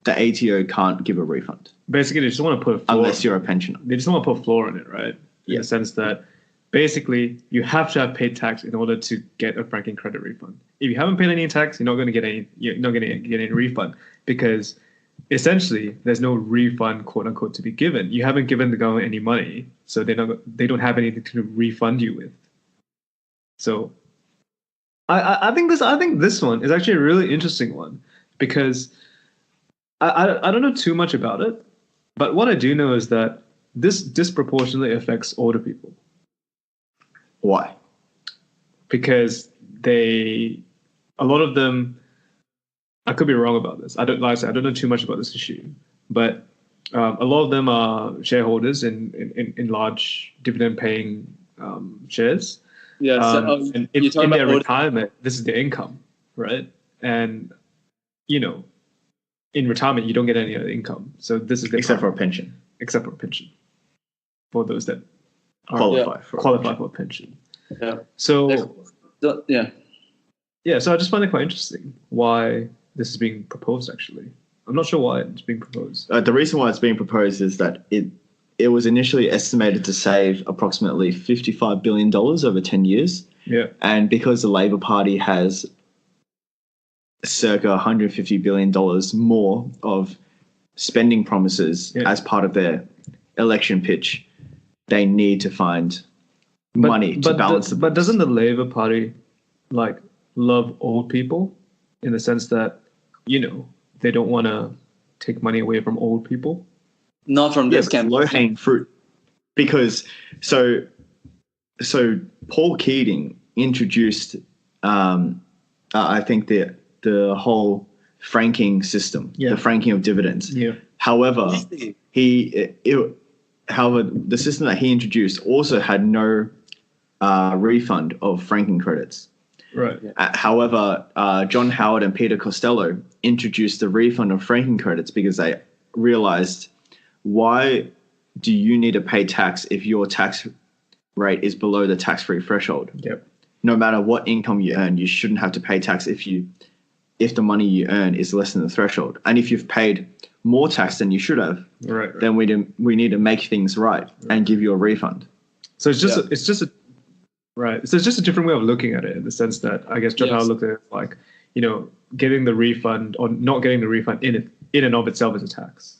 the ATO can't give a refund. Basically, they just want to put a floor. Unless you're a pensioner. They just want to put a floor on it, right? In the sense that basically you have to have paid tax in order to get a franking credit refund. If you haven't paid any tax, you're not going to get any refund because essentially there's no refund, quote unquote, to be given. You haven't given the government any money, so they don't have anything to refund you with. So I think this one is actually a really interesting one because I don't know too much about it, but what I do know is that this disproportionately affects older people. Why? Because a lot of them, I could be wrong about this. I don't know too much about this issue, but a lot of them are shareholders in large dividend-paying shares. Yeah, and in their retirement, this is their income, right? And in retirement, you don't get any other income, so this is except for a pension. Except for a pension, for those that qualify for a pension. Yeah. So So I just find it quite interesting why this is being proposed. Actually, I'm not sure why it's being proposed. The reason why it's being proposed is that it was initially estimated to save approximately $55 billion over 10 years. Yeah. And because the Labor Party has circa $150 billion more of spending promises as part of their election pitch, they need to find money to balance the books. But doesn't the Labor Party love old people in the sense that, they don't want to take money away from old people? Not from this campaign. Low-hanging fruit. Because so Paul Keating introduced I think the whole franking system, the franking of dividends. Yeah. However, the system that he introduced also had no refund of franking credits. Right. However, John Howard and Peter Costello introduced the refund of franking credits because they realized, why do you need to pay tax if your tax rate is below the tax-free threshold? Yep. No matter what income you earn, you shouldn't have to pay tax if the money you earn is less than the threshold. And if you've paid more tax than you should have, then we need to make things right and give you a refund. So it's just a different way of looking at it, in the sense that I guess John Howard looked at it like, getting the refund or not getting the refund in and of itself is a tax.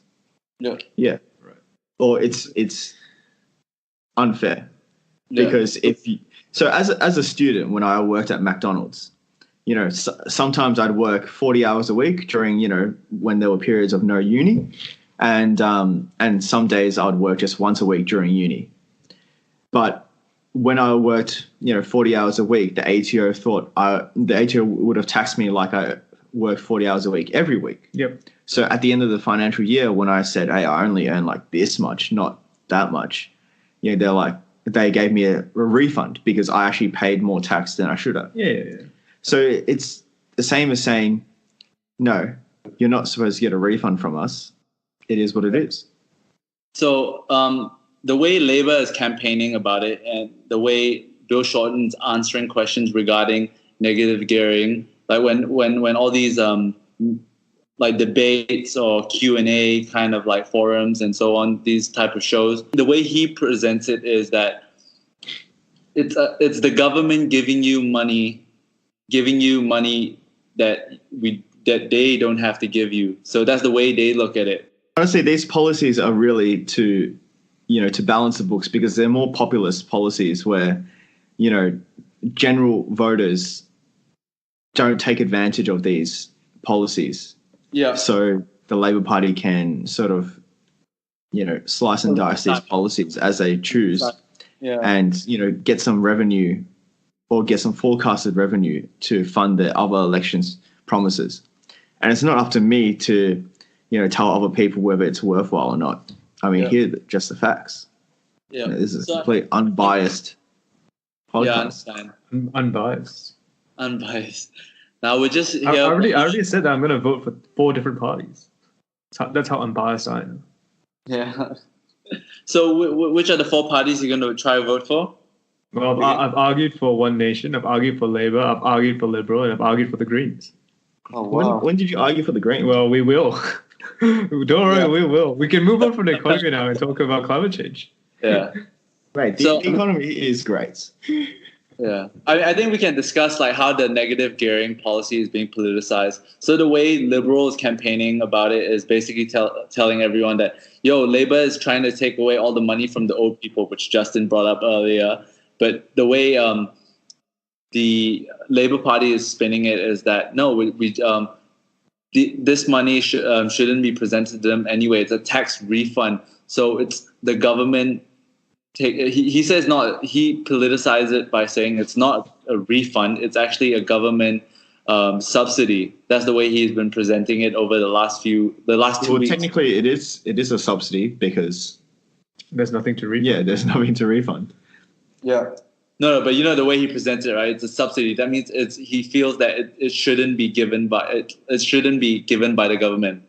Yeah. Yeah. Right. Or it's unfair because as a student, when I worked at McDonald's, sometimes I'd work 40 hours a week during, when there were periods of no uni, and some days I'd work just once a week during uni. But when I worked, 40 hours a week, the ATO thought the ATO would have taxed me like I worked 40 hours a week every week. Yep. So at the end of the financial year, when I said, hey, I only earn like this much, not that much, they gave me a refund because I actually paid more tax than I should have. Yeah. So it's the same as saying, no, you're not supposed to get a refund from us. It is what it is. So the way Labour is campaigning about it and the way Bill Shorten's answering questions regarding negative gearing, like when all these debates or Q&A kind of like forums and so on, these type of shows, the way he presents it is that it's the government giving you money that they don't have to give you. So that's the way they look at it. Honestly, these policies are really to balance the books, because they're more populist policies where, general voters don't take advantage of these policies. Yeah. So the Labor Party can sort of, slice and dice these policies as they choose, and, get some revenue or get some forecasted revenue to fund their other elections promises. And it's not up to me to, tell other people whether it's worthwhile or not. I mean, here are just the facts. Yeah. This is a complete unbiased podcast. Yeah, I understand. Unbiased. Now we're just here. I already said that I'm going to vote for 4 different parties. That's how unbiased I am. Yeah. So which are the 4 parties you're going to try to vote for? Well, I've argued for One Nation, I've argued for Labour, I've argued for Liberal, and I've argued for the Greens. Oh, wow. When did you argue for the Greens? Well, we will. Don't worry, we will. We can move on from the economy now and talk about climate change. Yeah. Right. The economy is great. Yeah. I think we can discuss like how the negative gearing policy is being politicized. So the way Liberal is campaigning about it is basically telling everyone that, Labour is trying to take away all the money from the old people, which Justin brought up earlier. But the way the Labour Party is spinning it is that, no, this money shouldn't be presented to them anyway. It's a tax refund. So it's the government. He says not. He politicizes it by saying it's not a refund. It's actually a government subsidy. That's the way he's been presenting it over the last 2 weeks. Technically, it is a subsidy because there's nothing to refund. Yeah, there's nothing to refund. Yeah. No, but the way he presents it, right? It's a subsidy. That means he feels that it shouldn't be given by the government,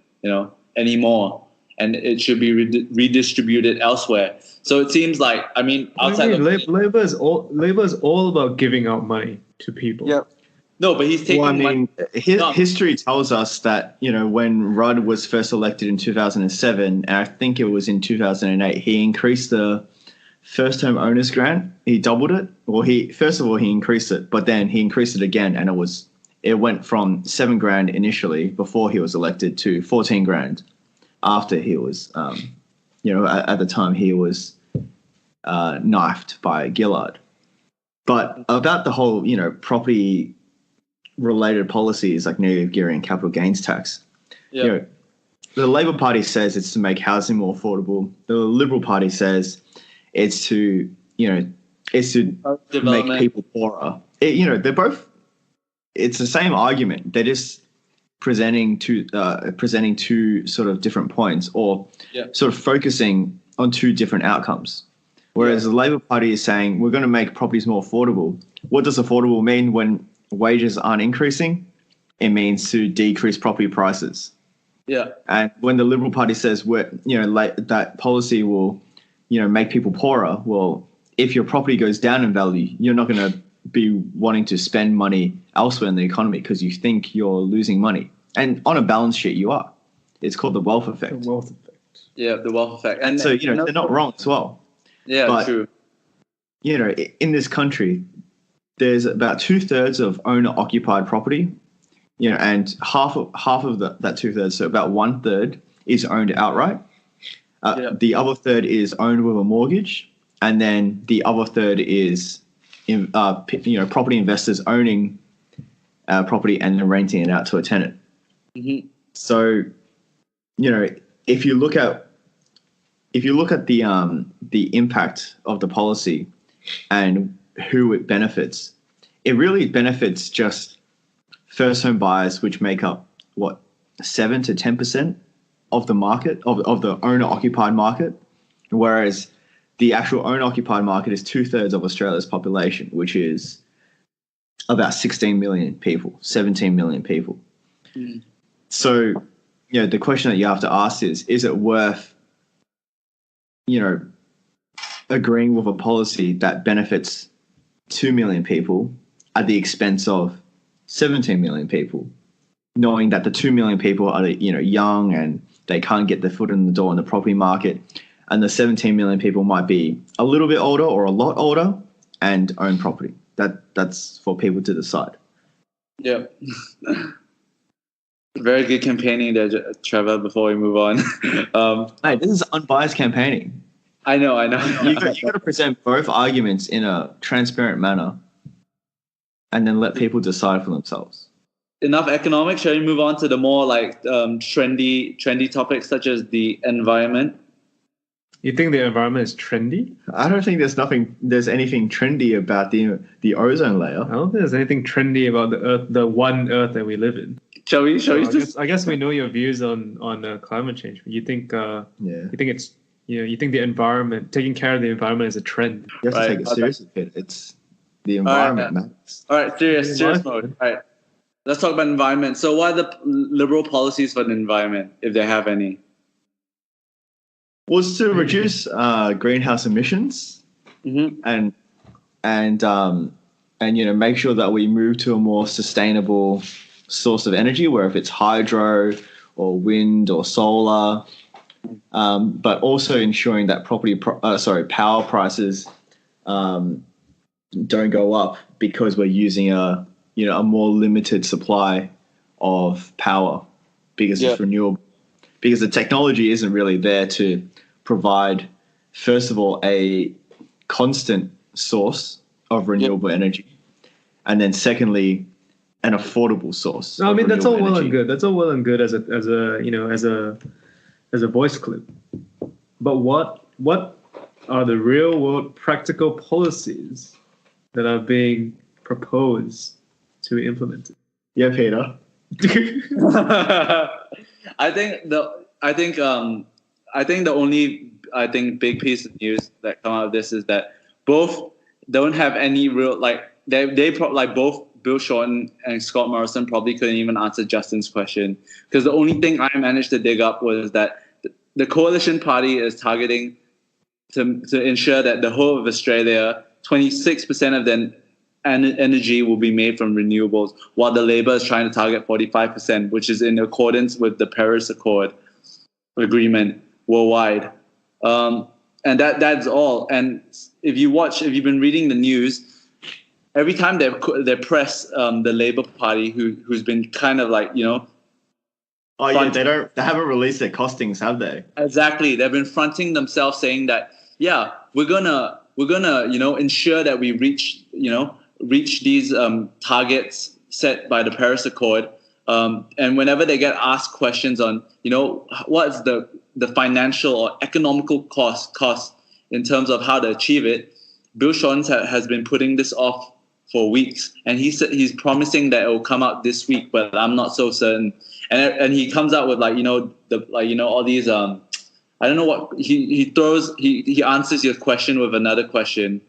anymore, and it should be redistributed elsewhere. So it seems like, Labor is all about giving out money to people. Yeah. No, but he's taking money. History tells us that, when Rudd was first elected in 2007, and I think it was in 2008, he increased the first home owners grant. He doubled it. Well, he increased it, but then he increased it again, and it went from $7,000 initially before he was elected to $14,000 after he was, at the time he was knifed by Gillard. But about the whole, property related policies like negative gearing and capital gains tax, the Labor Party says it's to make housing more affordable. The Liberal Party says it's to make people poorer. They're both. It's the same argument. They're just presenting two sort of different points, or sort of focusing on 2 different outcomes. Whereas the Labor Party is saying we're going to make properties more affordable. What does affordable mean when wages aren't increasing? It means to decrease property prices. Yeah. And when the Liberal Party says that policy will make people poorer, well, if your property goes down in value, you're not going to be wanting to spend money elsewhere in the economy because you think you're losing money. And on a balance sheet, you are. It's called the wealth effect. The wealth effect. Yeah, the wealth effect. And so, they're not wrong as well. Yeah, but, true. In this country, there's about 2/3 of owner-occupied property, and half of that 2/3, so about 1/3 is owned outright. The other third is owned with a mortgage, and then the other third is, property investors owning property and then renting it out to a tenant. Mm-hmm. So, if you look at the impact of the policy and who it benefits, it really benefits just first home buyers, which make up 7 to 10% of the market, of the owner-occupied market, whereas the actual owner-occupied market is 2/3 of Australia's population, which is about 16 million people, 17 million people. Mm. So, the question that you have to ask is it worth, agreeing with a policy that benefits 2 million people at the expense of 17 million people, knowing that the 2 million people are, young and they can't get their foot in the door in the property market, and the 17 million people might be a little bit older or a lot older and own property. That's for people to decide. Yeah. Very good campaigning there, Trevor. Before we move on, Hey, this is unbiased campaigning. I know. You got to present both arguments in a transparent manner, and then let people decide for themselves. Enough economics. Shall we move on to the more like trendy topics such as the environment? You think the environment is trendy? I don't think there's anything trendy about the ozone layer. I don't think there's anything trendy about the Earth, the one Earth that we live in. Shall we just? I guess we know your views on climate change. You think you think it's you think the environment, taking care of the environment, is a trend. You have to take it seriously, Peter. It's the environment matters. All right, serious mode. All right, let's talk about environment. So, what are the liberal policies for the environment, if they have any? Was to reduce greenhouse emissions, and make sure that we move to a more sustainable source of energy, where if it's hydro or wind or solar, but also ensuring that power prices don't go up because we're using a more limited supply of power because it's renewable. Because the technology isn't really there to provide, first of all, a constant source of renewable energy, and then secondly, an affordable source. No, I mean that's all well and good. That's all well and good as a voice clip. But what are the real world practical policies that are being proposed to be implemented? Yeah, Peter. I think the only big piece of news that come out of this is that both don't have any real both Bill Shorten and Scott Morrison probably couldn't even answer Justin's question, because the only thing I managed to dig up was that the coalition party is targeting to ensure that the whole of Australia, 26% of the energy will be made from renewables, while the Labour is trying to target 45%, which is in accordance with the Paris Accord agreement worldwide. And that's all. And if you've been reading the news, every time they press the Labour Party, who's been kind of like, Oh yeah, they haven't released their costings, have they? Exactly. They've been fronting themselves, saying that, yeah, we're gonna ensure that we reach these targets set by the Paris Accord. And whenever they get asked questions on, what's the financial or economical cost in terms of how to achieve it, Bill Shorten has been putting this off for weeks, and he's promising that it will come out this week, but I'm not so certain. And he comes out with all these I don't know what he answers your question with another question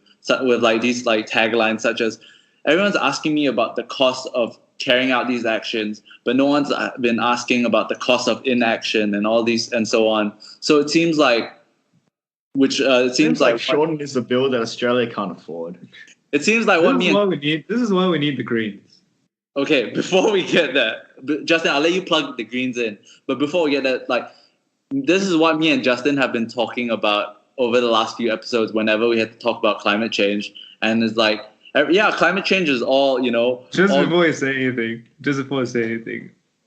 with these taglines such as, everyone's asking me about the cost of carrying out these actions, but no one's been asking about the cost of inaction and all these and so on. So it seems like Shorten is a bill that Australia can't afford. This is why we need the Greens. Okay, before we get there, Justin, I'll let you plug the Greens in. But before we get that, this is what me and Justin have been talking about over the last few episodes whenever we had to talk about climate change. And it's climate change is all, Before you say anything.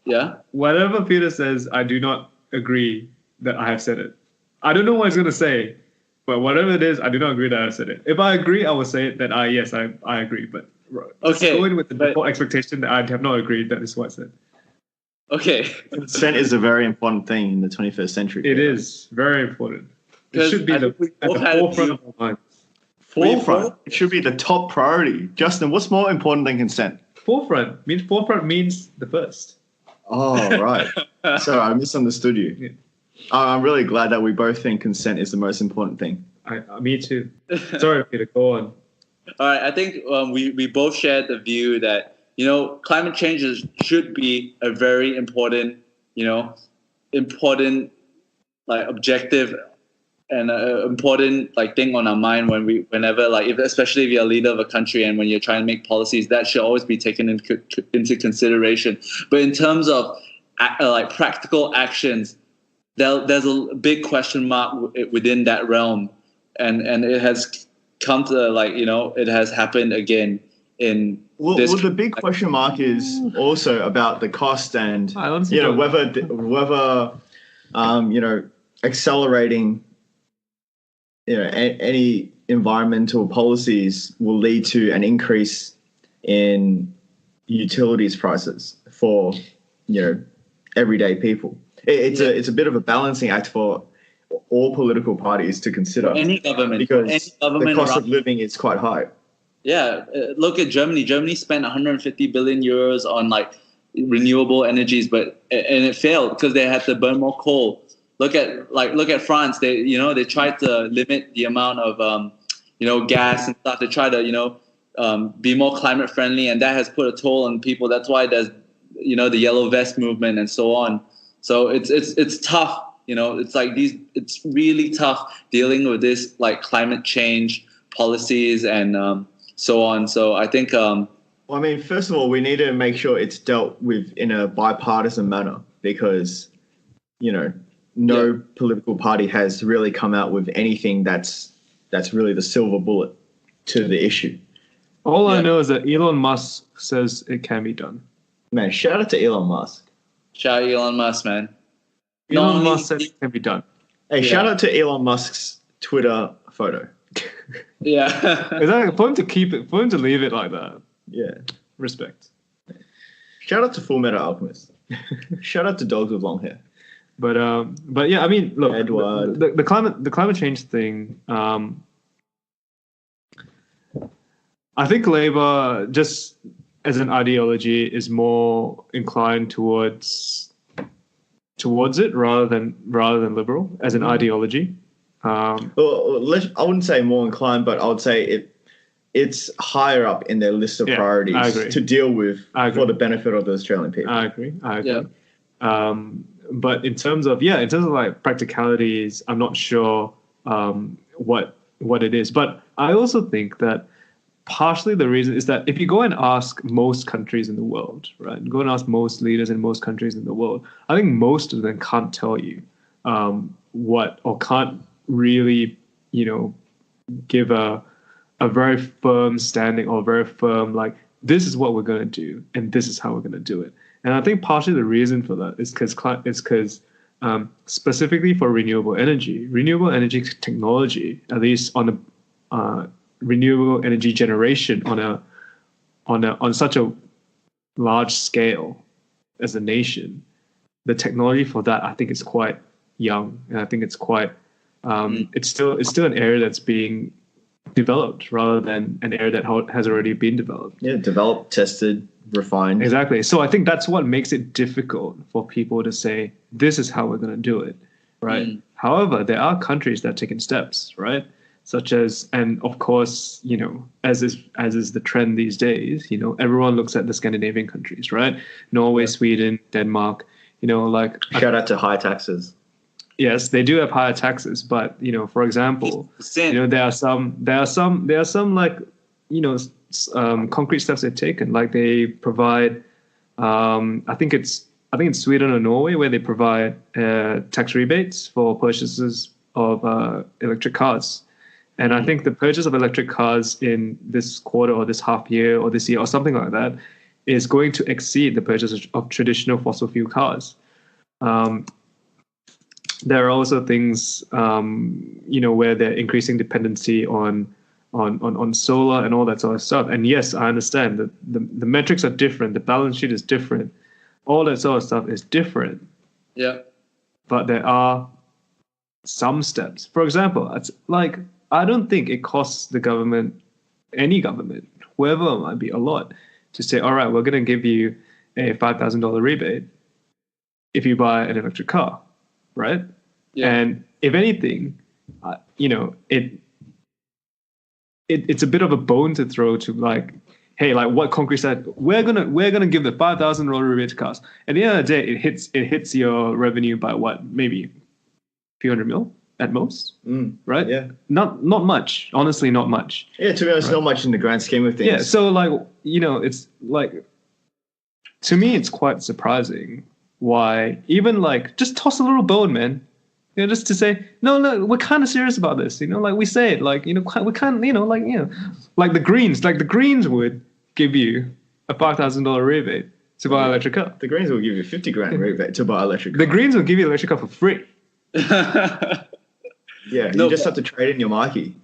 Yeah? Whatever Peter says, I do not agree that I have said it. I don't know what he's going to say, but whatever it is, I do not agree that I have said it. If I agree, I will say it that I agree. But okay, go in with the default expectation that I have not agreed that is what I said. Okay. Consent is a very important thing in the 21st century. It is very important. It should be at the forefront of our minds. Forefront. It should be the top priority. Justin, what's more important than consent? Forefront means the first. Oh, right. Sorry, I misunderstood you. Yeah. I'm really glad that we both think consent is the most important thing. Me too. Sorry, Peter, go on. All right, I think we both shared the view that, climate change should be a very important objective and an important thing on our mind especially if you're a leader of a country and when you're trying to make policies, that should always be taken into consideration. But in terms of practical actions, there's a big question mark within that realm, and it has come to it has happened again in Well, this. the big question mark is also about the cost and I honestly you know don't- whether you know accelerating any environmental policies will lead to an increase in utilities prices for everyday people. It's a bit of a balancing act for all political parties to consider. Any government, because the cost around, of living is quite high. Yeah, look at Germany. Germany spent 150 billion euros on like renewable energies, and it failed because they had to burn more coal. Look at France. They tried to limit the amount of gas and stuff. They try to be more climate friendly, and that has put a toll on people. That's why there's the yellow vest movement and so on. So it's tough. It's really tough dealing with this like climate change policies and so on. So I think. Well, I mean, first of all, we need to make sure it's dealt with in a bipartisan manner because, no political party has really come out with anything that's really the silver bullet to the issue. All I know is that Elon Musk says it can be done. Man, shout out to Elon Musk. Shout out Elon Musk, man. Elon Musk says it can be done. Hey, shout out to Elon Musk's Twitter photo. Yeah. Exactly. For him to leave it like that. Yeah. Respect. Shout out to Full Metal Alchemist. Shout out to dogs with long hair. But yeah, I mean, look, Edward. the climate change thing. I think Labour, just as an ideology, is more inclined towards it rather than liberal as an ideology. I wouldn't say more inclined, but I would say it's higher up in their list of priorities to deal with for the benefit of the Australian people. I agree. Yeah. But in terms of like practicalities, I'm not sure what it is. But I also think that partially the reason is that if you go and ask most countries in the world, right, go and ask most leaders in most countries in the world, I think most of them can't tell you what, or can't really, give a very firm standing or very firm, like, this is what we're going to do and this is how we're going to do it. And I think partially the reason for that is because specifically for renewable energy technology, at least on the renewable energy generation on such a large scale as a nation, the technology for that I think is quite young, and I think it's quite it's still an area that's being developed rather than an area that has already been developed. Yeah, developed, tested, refined. Exactly. So I think that's what makes it difficult for people to say, this is how we're going to do it, right? However, there are countries that are taking steps, right? Such as, and of course, as is the trend these days, everyone looks at the Scandinavian countries, right? Norway, Sweden, Denmark, shout out to high taxes. Yes, they do have higher taxes, but for example, there are some like concrete steps they've taken. Like they provide, I think it's Sweden or Norway where they provide tax rebates for purchases of electric cars, and I think the purchase of electric cars in this quarter or this half year or this year or something like that is going to exceed the purchase of traditional fossil fuel cars. There are also things, where they're increasing dependency on solar and all that sort of stuff. And yes, I understand that the metrics are different, the balance sheet is different, all that sort of stuff is different. Yeah. But there are some steps. For example, it's like I don't think it costs the government, any government, whoever it might be, a lot to say, all right, we're going to give you a $5,000 rebate if you buy an electric car. Right? Yeah. And if anything, it's a bit of a bone to throw to like, hey, like what concrete said, we're gonna give the $5,000 rebate to cars. At the end of the day, it hits your revenue by what, maybe a few hundred mil at most, right? Yeah. Not much, honestly, not much. Yeah, to be honest, not much in the grand scheme of things. Yeah, so like it's like, to me, it's quite surprising. Why even like just toss a little bone, man, just to say no, we're kind of serious about this, like we say it, like we can't, like the Greens would give you a $5,000 rebate to buy an electric car. The Greens will give you a 50 grand rebate to buy an electric car. The Greens will give you an electric car for free. Yeah, No, you just have to trade in your marquee.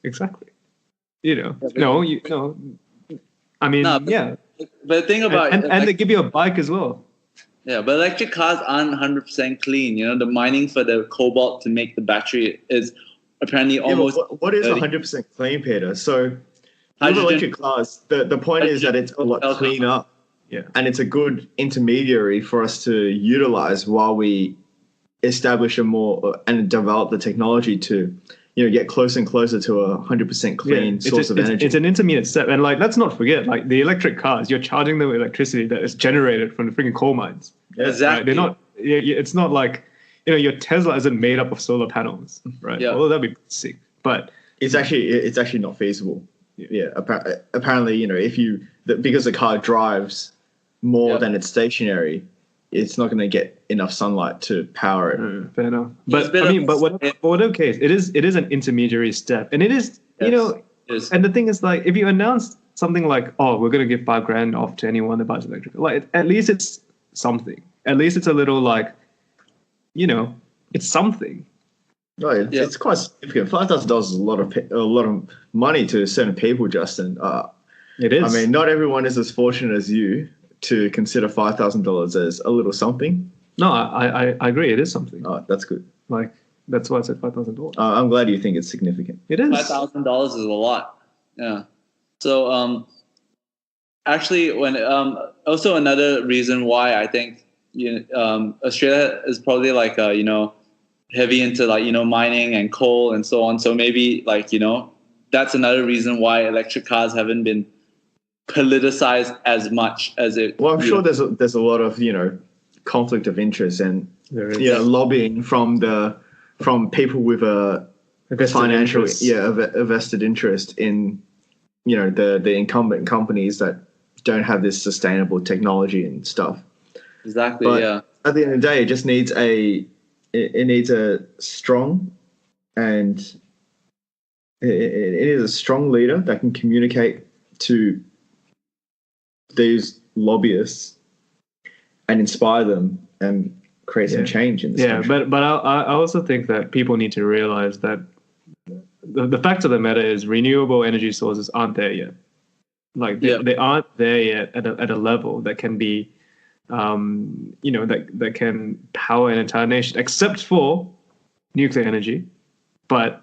Exactly. I mean, No, yeah. But the thing about And they give you a bike as well. yeah, but electric cars aren't 100% clean. You know, the mining for the cobalt to make the battery is apparently almost. What is 30. 100% clean, Peter? So with Hydrogen- electric cars, the point is that it's a lot cleaner. Yeah. And it's a good intermediary for us to utilize while we establish a more and develop the technology to, get closer and closer to a 100% clean source of energy. It's an intermediate step. And let's not forget, the electric cars, you're charging them with electricity that is generated from the freaking coal mines. Yeah, exactly. Right? They're not, it's not like, your Tesla isn't made up of solar panels, right? Yeah. Although that'd be sick. But It's actually not feasible. Yeah. Apparently, because the car drives more than it's stationary, it's not going to get enough sunlight to power it. fair enough. But whatever case, it is an intermediary step. And it is, It is. and the thing is, if you announce something like, oh, we're going to give $5,000 off to anyone that buys electric, at least it's something. At least it's a little it's something. No, it's quite significant. $5,000 is a lot of money to certain people, Justin. It is. I mean, not everyone is as fortunate as you to consider $5,000 as a little something. No, I agree. It is something. Oh, that's good. That's why I said $5,000. I'm glad you think it's significant. It is. $5,000 is a lot. Yeah. So actually, when also another reason why I think Australia is probably heavy into mining and coal and so on. So maybe that's another reason why electric cars haven't been politicized as much as it. Well, I'm sure there's a lot of conflict of interest and lobbying from people with a financial a vested interest in the incumbent companies that don't have this sustainable technology and stuff. Exactly. But yeah. at the end of the day, it just needs a strong and it is a strong leader that can communicate to these lobbyists and inspire them and create some change in this country. But I also think that people need to realize that the fact of the matter is renewable energy sources aren't there yet. They aren't there yet at a level that can be that can power an entire nation, except for nuclear energy. But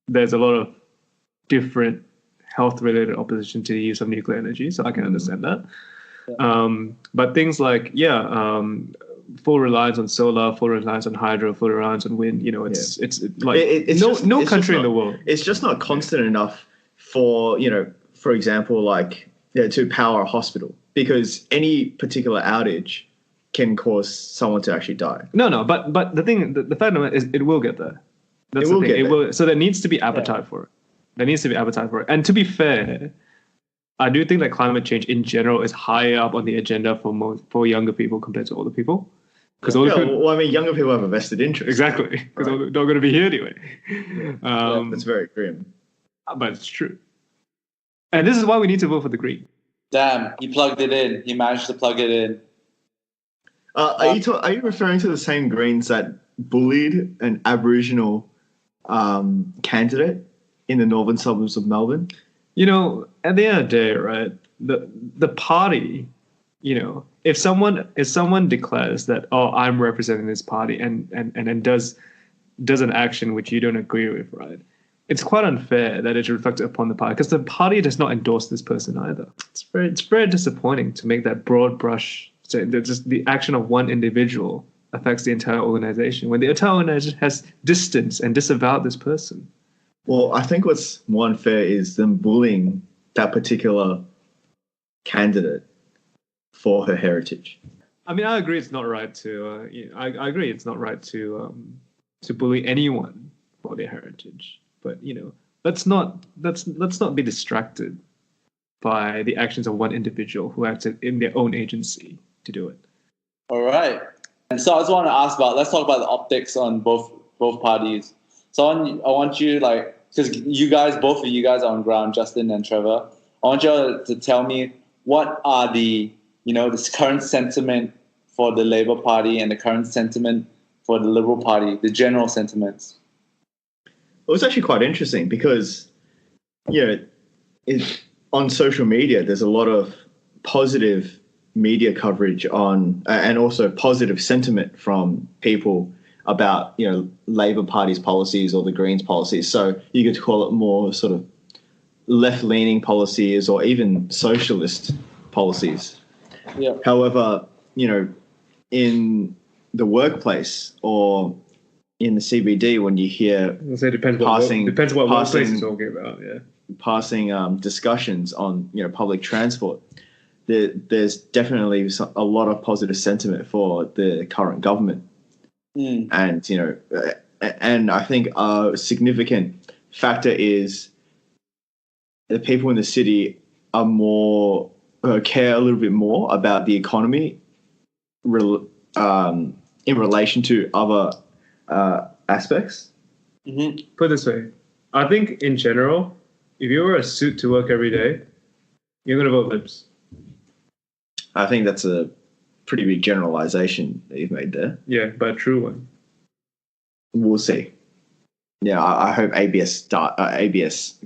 there's a lot of different health-related opposition to the use of nuclear energy, so I can understand that. But things like full reliance on solar, full reliance on hydro, full reliance on wind. No country in the world. It's just not constant enough for for example, to power a hospital, because any particular outage can cause someone to actually die. No, but the fact of it is, it will get there. That's the thing. So there needs to be appetite for it. There needs to be appetite for it. And to be fair, I do think that climate change in general is higher up on the agenda for younger people compared to older people. Because younger people have a vested interest. Exactly, because they're not going to be here anyway. That's very grim. But it's true. And this is why we need to vote for the Green. Damn, he plugged it in. He managed to plug it in. Are you referring to the same Greens that bullied an Aboriginal candidate in the northern suburbs of Melbourne? At the end of the day, right, the party, if someone declares that, I'm representing this party and does an action which you don't agree with, right, it's quite unfair that it's reflected upon the party, because the party does not endorse this person either. It's very disappointing to make that broad brush statement that just the action of one individual affects the entire organization, when the entire organization has distanced and disavowed this person. Well, I think what's more unfair is them bullying that particular candidate for her heritage. I mean, I agree it's not right to. I agree it's not right to bully anyone for their heritage. But let's not be distracted by the actions of one individual who acted in their own agency to do it. All right. And so I just want to ask let's talk about the optics on both parties. So I want you, because both of you guys are on ground, Justin and Trevor. I want you to tell me what are this current sentiment for the Labour Party and the current sentiment for the Liberal Party, the general sentiments. It was actually quite interesting because, on social media, there's a lot of positive media coverage on, and also positive sentiment from people about, Labour Party's policies or the Greens policies. So you could call it more sort of left-leaning policies or even socialist policies. Yeah. However, in the workplace or in the CBD, when you hear depends what workplace you're talking about. Yeah, passing discussions on public transport, there's definitely a lot of positive sentiment for the current government, and and I think a significant factor is the people in the city are more care a little bit more about the economy in relation to other aspects. Mm-hmm. Put it this way, I think in general, if you wear a suit to work every day, you're going to vote Libs. I think that's a pretty big generalization that you've made there. Yeah, but a true one. We'll see. Yeah, I hope ABS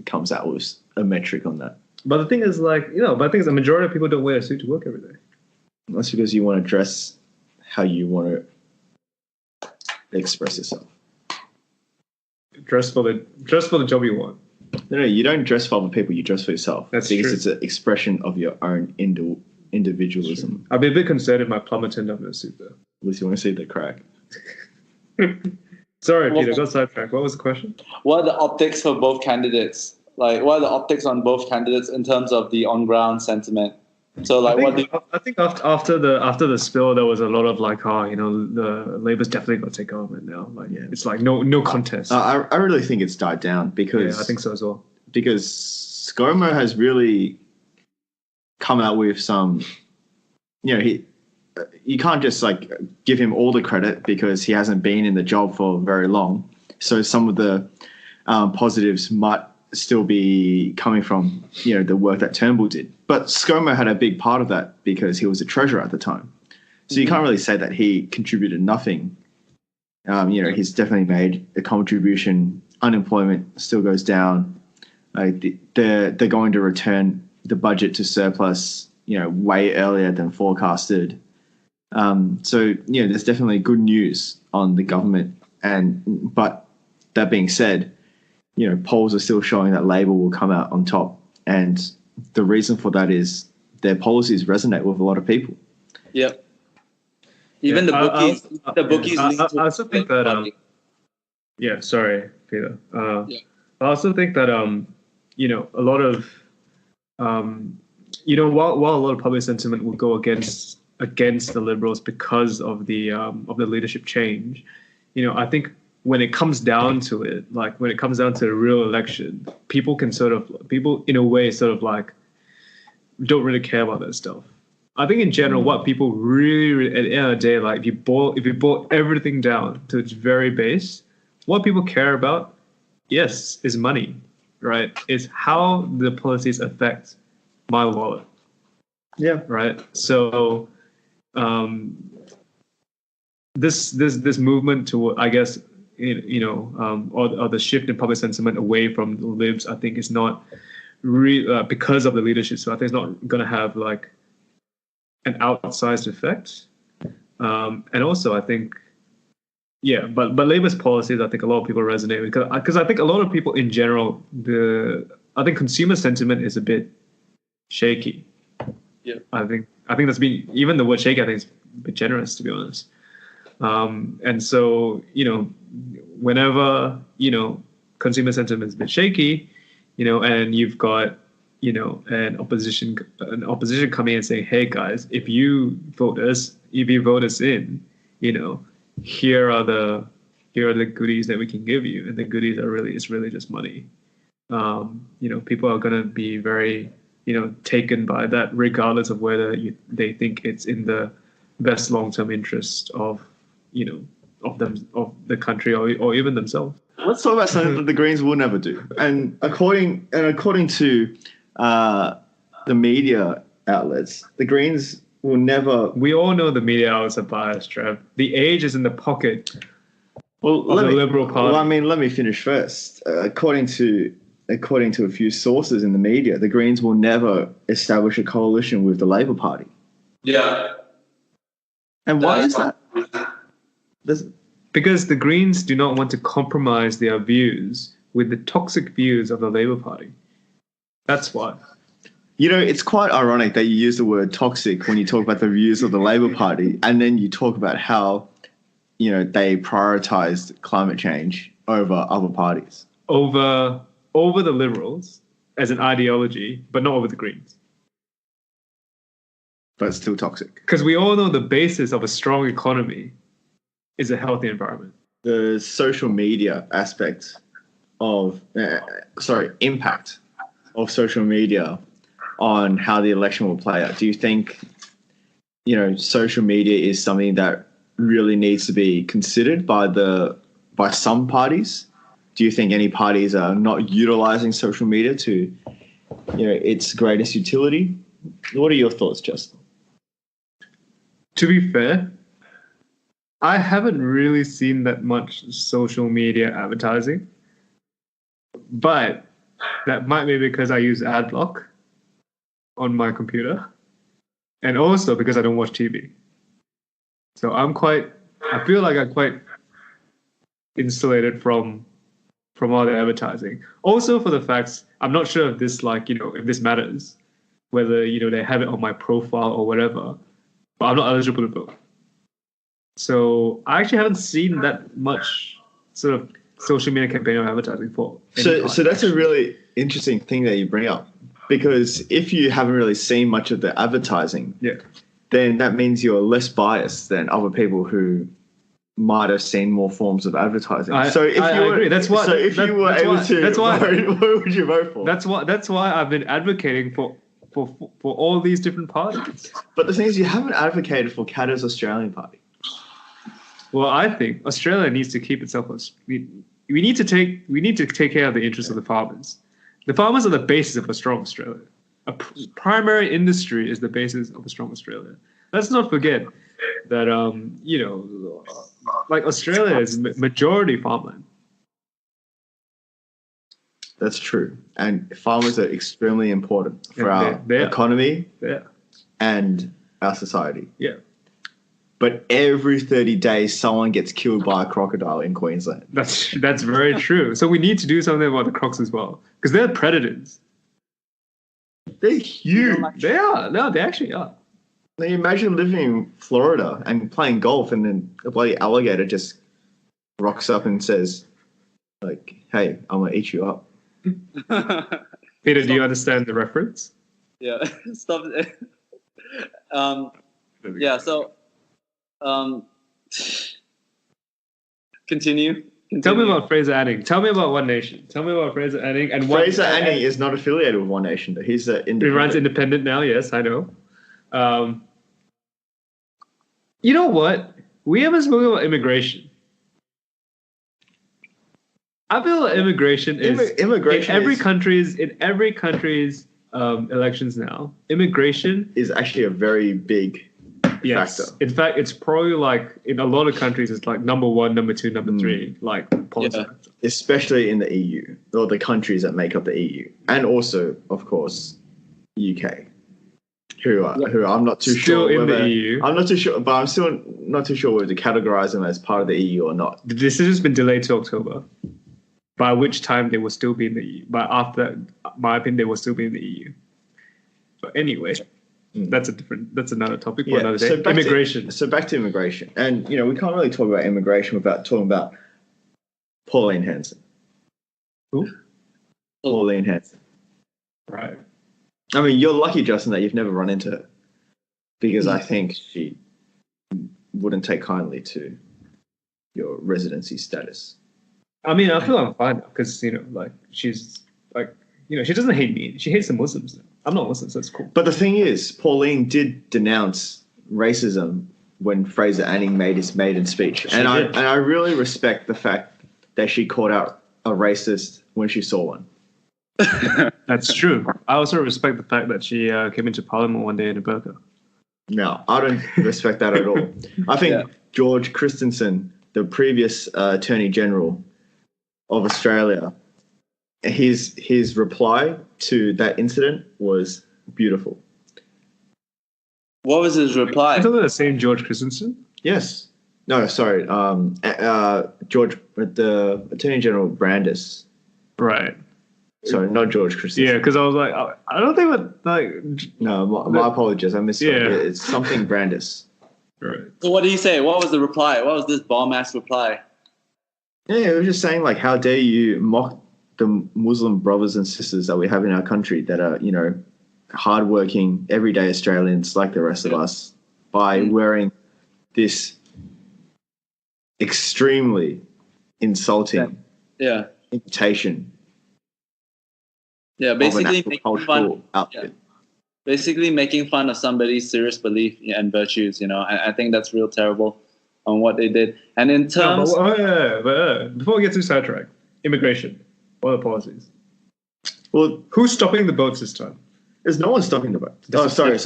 comes out with a metric on that. But the thing is, the majority of people don't wear a suit to work every day. That's because you want to dress how you want to express yourself. Dress for the job you want. No, you don't dress for other people. You dress for yourself. That's because true. It's an expression of your own individualism. I'd be a bit concerned if my plumber turned up in a suit, though. At least you want to see the crack. Sorry, Peter, got sidetracked. What was the question? What are the optics for both candidates? Like, what are the optics on both candidates in terms of the on-ground sentiment? So, like, I think after the spill, there was a lot of the Labour's definitely got to take government now. It's like no contest. I really think it's died down because I think so as well. Because ScoMo has really come out with some, you can't just give him all the credit because he hasn't been in the job for very long. So some of the positives might still be coming from the work that Turnbull did, but ScoMo had a big part of that because he was a treasurer at the time. So you can't really say that he contributed nothing. He's definitely made a contribution. Unemployment still goes down. They're going to return the budget to surplus way earlier than forecasted. So there's definitely good news on the government. But that being said, polls are still showing that Labor will come out on top. And the reason for that is their policies resonate with a lot of people. Yep. Even the bookies. I also think that. Yeah, sorry, Peter. I also think that a lot of while a lot of public sentiment will go against the Liberals because of the leadership change, I think when it comes down to it, when it comes down to a real election, people in a way don't really care about that stuff. I think in general, what people really at the end of the day, if you boil everything down to its very base, what people care about, yes, is money, right? It's how the policies affect my wallet. Yeah. Right. So, this movement to, I guess, or the shift in public sentiment away from the Libs, I think is not because of the leadership. So I think it's not going to have an outsized effect. And also, I think, but Labour's policies, I think a lot of people resonate with because I think a lot of people in general, I think consumer sentiment is a bit shaky. Yeah, I think that's been, even the word shaky, I think is a bit generous, to be honest. And so, whenever, consumer sentiment is a bit shaky, and you've got, an opposition coming in and saying, hey guys, if you vote us in, here are the goodies that we can give you. And the goodies it's really just money. People are going to be very, taken by that, regardless of whether they think it's in the best long-term interest of the country or even themselves. Let's talk about something that the Greens will never do. And according to the media outlets, the Greens will never. We all know the media outlets are biased, Trev. The Age is in the pocket Well, of the Liberal Party. Well, I mean, let me finish first. According to a few sources in the media, the Greens will never establish a coalition with the Labor Party. Yeah. And why is that? Because the Greens do not want to compromise their views with the toxic views of the Labour Party. That's why. You know, it's quite ironic that you use the word toxic when you talk about the views of the Labor Party, and then you talk about how, you know, they prioritized climate change over other parties. Over the Liberals as an ideology, but not over the Greens. But it's still toxic. Because we all know the basis of a strong economy is a healthy environment. The social media aspect of, impact of social media on how the election will play out. Do you think, you know, social media is something that really needs to be considered by some parties? Do you think any parties are not utilizing social media to, you know, its greatest utility? What are your thoughts, Justin? To be fair, I haven't really seen that much social media advertising, but that might be because I use AdBlock on my computer, and also because I don't watch TV. So I feel like I'm quite insulated from all the advertising. Also for the facts, I'm not sure if this, like, you know, if this matters, whether, you know, they have it on my profile or whatever, but I'm not eligible to vote. So I actually haven't seen that much sort of social media campaign or advertising for. So that's a really interesting thing that you bring up, because if you haven't really seen much of the advertising, then that means you're less biased than other people who might have seen more forms of advertising. I agree. That's why. So if you were able to vote, what would you vote for? That's why I've been advocating for all these different parties. But the thing is, you haven't advocated for Katter's Australian Party. Well, I think Australia needs to keep itself. We need to take care of the interests of the farmers. The farmers are the basis of a strong Australia. A primary industry is the basis of a strong Australia. Let's not forget that you know, like Australia is majority farmland. That's true, and farmers are extremely important for our economy and our society. Yeah. But every 30 days, someone gets killed by a crocodile in Queensland. That's very true. So we need to do something about the crocs as well, because they're predators. They're huge. They are. No, they actually are. Now, you imagine living in Florida and playing golf, and then a bloody alligator just rocks up and says, like, "Hey, I'm gonna eat you up." Peter, do you understand the reference? Yeah. Stop. Yeah. So. Continue. Tell me about Fraser Anning. Tell me about One Nation. Tell me about Fraser Anning. And Fraser Anning is not affiliated with One Nation, but he's independent. He runs independent now. Yes, I know. You know what? We haven't spoken about immigration. I feel like immigration is in every country's elections now. Immigration is actually a very big factor. In fact, it's probably like in a lot of countries, it's like number one, number two, number three, like policy. Yeah. Especially in the EU, or the countries that make up the EU, and also, of course, UK, who I'm not too still sure in whether, the EU. I'm not too sure, but I'm still not too sure whether to categorize them as part of the EU or not. The decision's been delayed to October, by which time they will still be in the EU. But after my opinion, they will still be in the EU. But anyway. That's another topic for another day. Immigration. Back to immigration. And, you know, we can't really talk about immigration without talking about Pauline Hanson. Who? Pauline Hanson. Right. I mean, you're lucky, Justin, that you've never run into her, because I think she wouldn't take kindly to your residency status. I mean, I feel I'm fine because, you know, like, she's like, you know, she doesn't hate me. She hates the Muslims. I'm not Muslim, so it's cool. But the thing is, Pauline did denounce racism when Fraser Anning made his maiden speech. And I really respect the fact that she called out a racist when she saw one. That's true. I also respect the fact that she came into Parliament one day in a burqa. No, I don't respect that at all. I think Yeah. George Christensen, the previous Attorney General of Australia, his reply to that incident was beautiful. What was his reply? I thought the same George Christensen. Yes. No, sorry. George, the Attorney General Brandis. Right. Sorry, not George Christensen. Yeah, because I was like, I don't think that like. No, my apologies. I missed it. Yeah. It's something Brandis. Right. So what did he say? What was the reply? What was this bomb-ass reply? Yeah, it was just saying like, how dare you mock the Muslim brothers and sisters that we have in our country that are, hardworking, everyday Australians like the rest of us by wearing this extremely insulting Yeah. invitation Yeah, of an basically making agricultural fun. outfit. Basically making fun of somebody's serious belief and virtues. I think that's real terrible on what they did. And in terms, But before we get too sidetracked, immigration. What are the policies? Well, Who's stopping the boats this time? there's no one stopping the boats. Oh, sorry.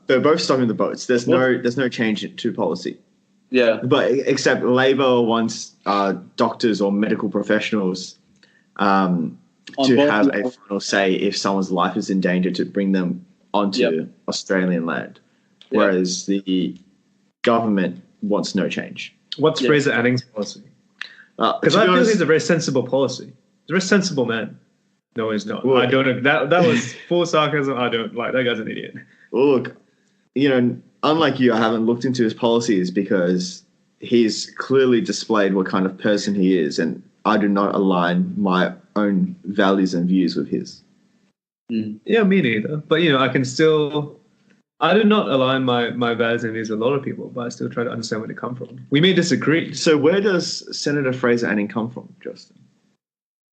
They're both stopping the boats. There's no change to policy. yeah, But except Labor wants doctors or medical professionals to both have a levels. final say if someone's life is in danger to bring them onto Australian land, whereas the government wants no change. What's Yeah. Fraser Anning's policy? Because I feel he's a very sensible policy. He's a very sensible man. No, he's not. Well- I don't know. That was full sarcasm. I don't like that guy's an idiot. Well, look, unlike you, I haven't looked into his policies because he's clearly displayed what kind of person he is, and I do not align my own values and views with his. Yeah, me neither. But I can still. I do not align my values and views with a lot of people, but I still try to understand where they come from. We may disagree. So where does Senator Fraser Anning come from, Justin?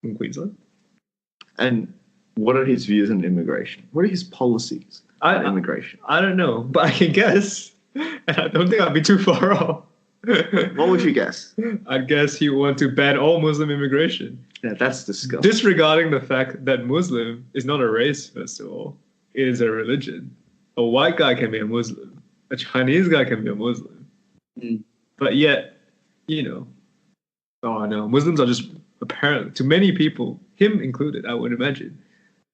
In Queensland. And what are his views on immigration? What are his policies on immigration? I don't know, but I can guess, and I don't think I'd be too far off. What would you guess? I'd guess he would want to ban all Muslim immigration, Yeah, that's disgusting. disregarding the fact that Muslim is not a race, first of all. It is a religion. A white guy can be a Muslim. A Chinese guy can be a Muslim. But yet, oh no, Muslims are just apparently, to many people, him included, I would imagine,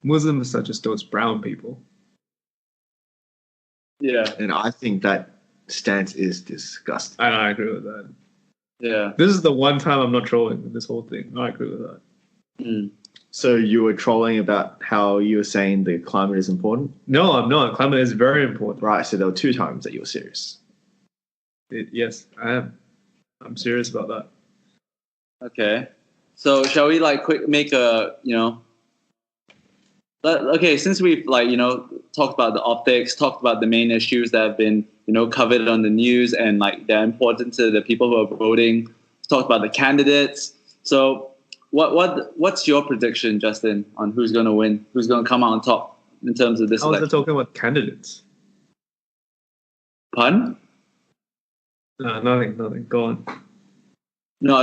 Muslims are just those brown people. yeah, And I think that stance is disgusting. And I agree with that. yeah. This is the one time I'm not trolling with this whole thing. I agree with that. So you were trolling about how you were saying the climate is important? No, I'm not. Climate is very important. Right, so there were 2 times that you were serious. Yes, I am. I'm serious about that. Okay. So shall we make a okay, since we've talked about the optics, talked about the main issues that have been covered on the news and they're important to the people who are voting, talked about the candidates. So what's your prediction, Justin, on who's going to win, who's going to come out on top in terms of this I was election? talking about candidates. Pardon? Nothing. Go on. No,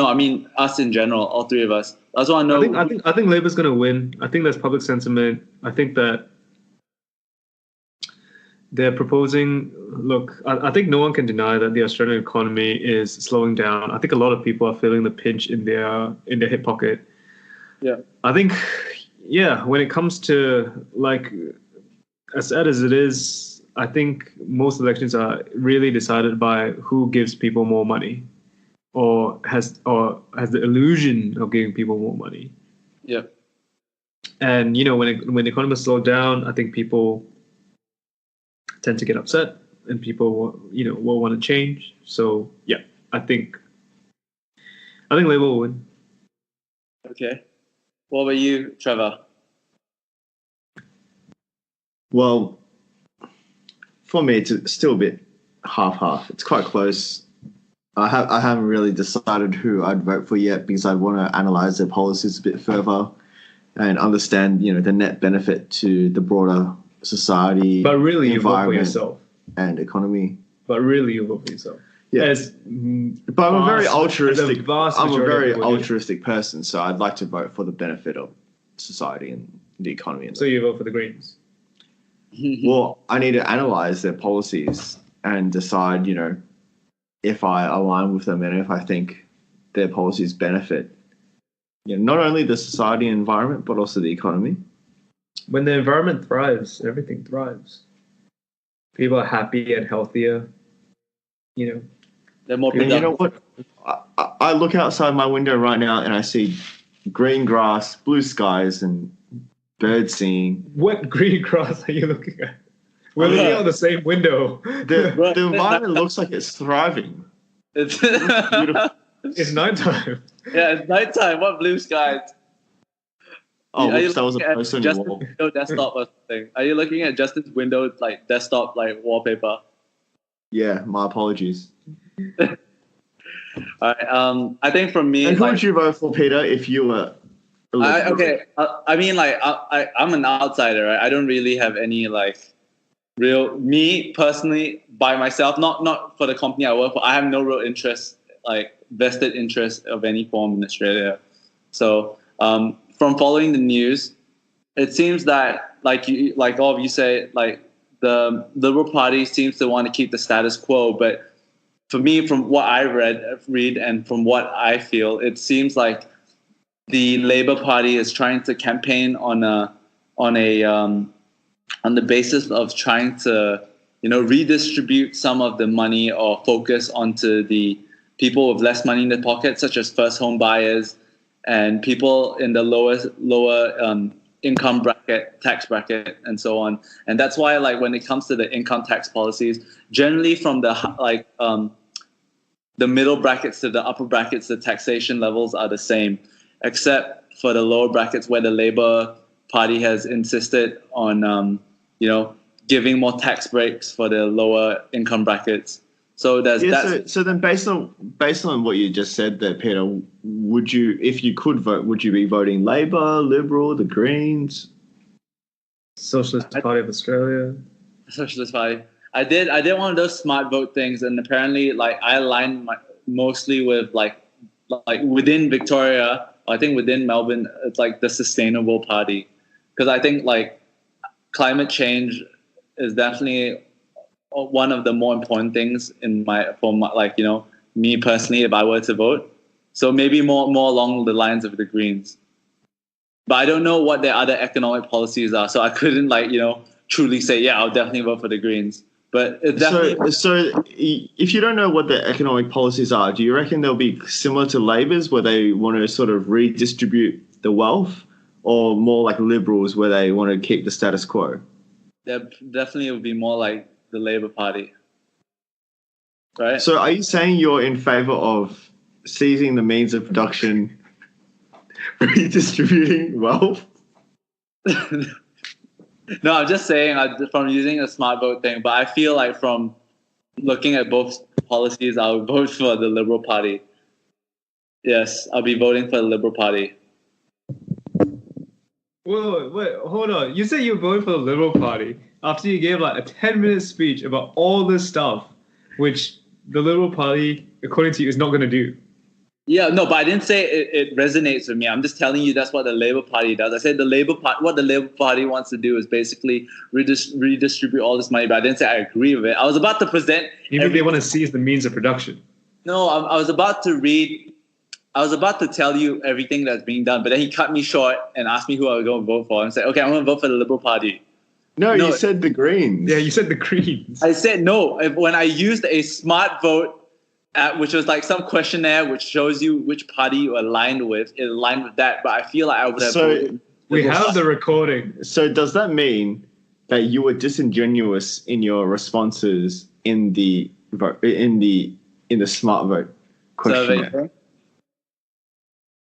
I mean us in general, all 3 of us. I just want to know. I think Labour's going to win. I think that's public sentiment. I think that they're proposing. Look, I think no one can deny that the Australian economy is slowing down. I think a lot of people are feeling the pinch in their hip pocket. Yeah. I think, when it comes to as sad as it is, I think most elections are really decided by who gives people more money, or has the illusion of giving people more money. Yeah. And when the economy slows down, I think people tend to get upset, and people will want to change. So I think Labour will win. Okay. What about you, Trevor? Well, for me, it's still a bit half-half. It's quite close. I haven't really decided who I'd vote for yet because I want to analyze their policies a bit further and understand, the net benefit to the broader society, But really, you vote for environment, yourself. and economy. But really, you vote for yourself. Yeah. But I'm a very altruistic. The vast I'm a majority very of people do. altruistic person, so I'd like to vote for the benefit of society and the economy. And So you vote for the Greens? well, I need to analyze their policies and decide, if I align with them and if I think their policies benefit, not only the society and environment, but also the economy. When the environment thrives, everything thrives. People are happy and healthier. They're more And productive. you know what? I look outside my window right now and I see green grass, blue skies, and birds singing. What green grass are you looking at? We're looking out the same window. The environment looks like it's thriving. It's Beautiful. It's nighttime. Yeah, it's nighttime. What blue skies? Oh, Are you whoops, that was a looking at post on your Justin's wall. window desktop or something? Are you looking at Justin's window desktop wallpaper? Yeah, my apologies. All right. I think for me, And who would you vote for, Peter, if you were elected? I mean, I'm an outsider, right? I don't really have any me personally by myself. Not for the company I work for. I have no real interest, vested interest of any form in Australia. So from following the news, it seems that all of you say, the Liberal Party seems to want to keep the status quo, but for me, from what I read and from what I feel, it seems like the Labour Party is trying to campaign on the basis of trying to redistribute some of the money or focus onto the people with less money in their pocket, such as first home buyers and people in the lower income bracket, tax bracket, and so on. And that's why, when it comes to the income tax policies, generally from the middle brackets to the upper brackets, the taxation levels are the same, except for the lower brackets where the Labour Party has insisted on, giving more tax breaks for the lower income brackets. So there's that. So then, based on what you just said there, Peter, would you, if you could vote, would you be voting Labour, Liberal, the Greens? Socialist Party of Australia. Socialist Party. I did one of those smart vote things, and apparently, I aligned mostly with within Victoria. I think within Melbourne, it's the Sustainable Party, because I think climate change is definitely one of the more important things me personally, if I were to vote. So maybe more along the lines of the Greens. But I don't know what their other economic policies are, so I couldn't truly say, yeah, I'll definitely vote for the Greens. But it's definitely so if you don't know what the economic policies are, do you reckon they'll be similar to Labor's, where they want to sort of redistribute the wealth, or more like Liberals, where they want to keep the status quo? Definitely would be more like the Labour Party, right? So are you saying you're in favour of seizing the means of production, redistributing wealth? No, I'm just saying from using a smart vote thing, but I feel from looking at both policies, I would vote for the Liberal Party. Yes, I'll be voting for the Liberal Party. Whoa, wait, hold on. You said you voted for the Liberal Party after you gave a 10-minute speech about all this stuff, which the Liberal Party, according to you, is not going to do. Yeah, no, but I didn't say it resonates with me. I'm just telling you that's what the Labour Party does. I said what the Labour Party wants to do is basically redistribute all this money, but I didn't say I agree with it. I was about to present... You mean they want to seize the means of production? No, I was about to tell you everything that's being done, but then he cut me short and asked me who I was going to vote for. And said, okay, I'm going to vote for the Liberal Party. No, you said the Greens. Yeah, you said the Greens. I said no. When I used a smart vote, which was some questionnaire which shows you which party you aligned with, it aligned with that. But I feel I would have voted. We have the recording. So does that mean that you were disingenuous in your responses in the smart vote questionnaire? Survey.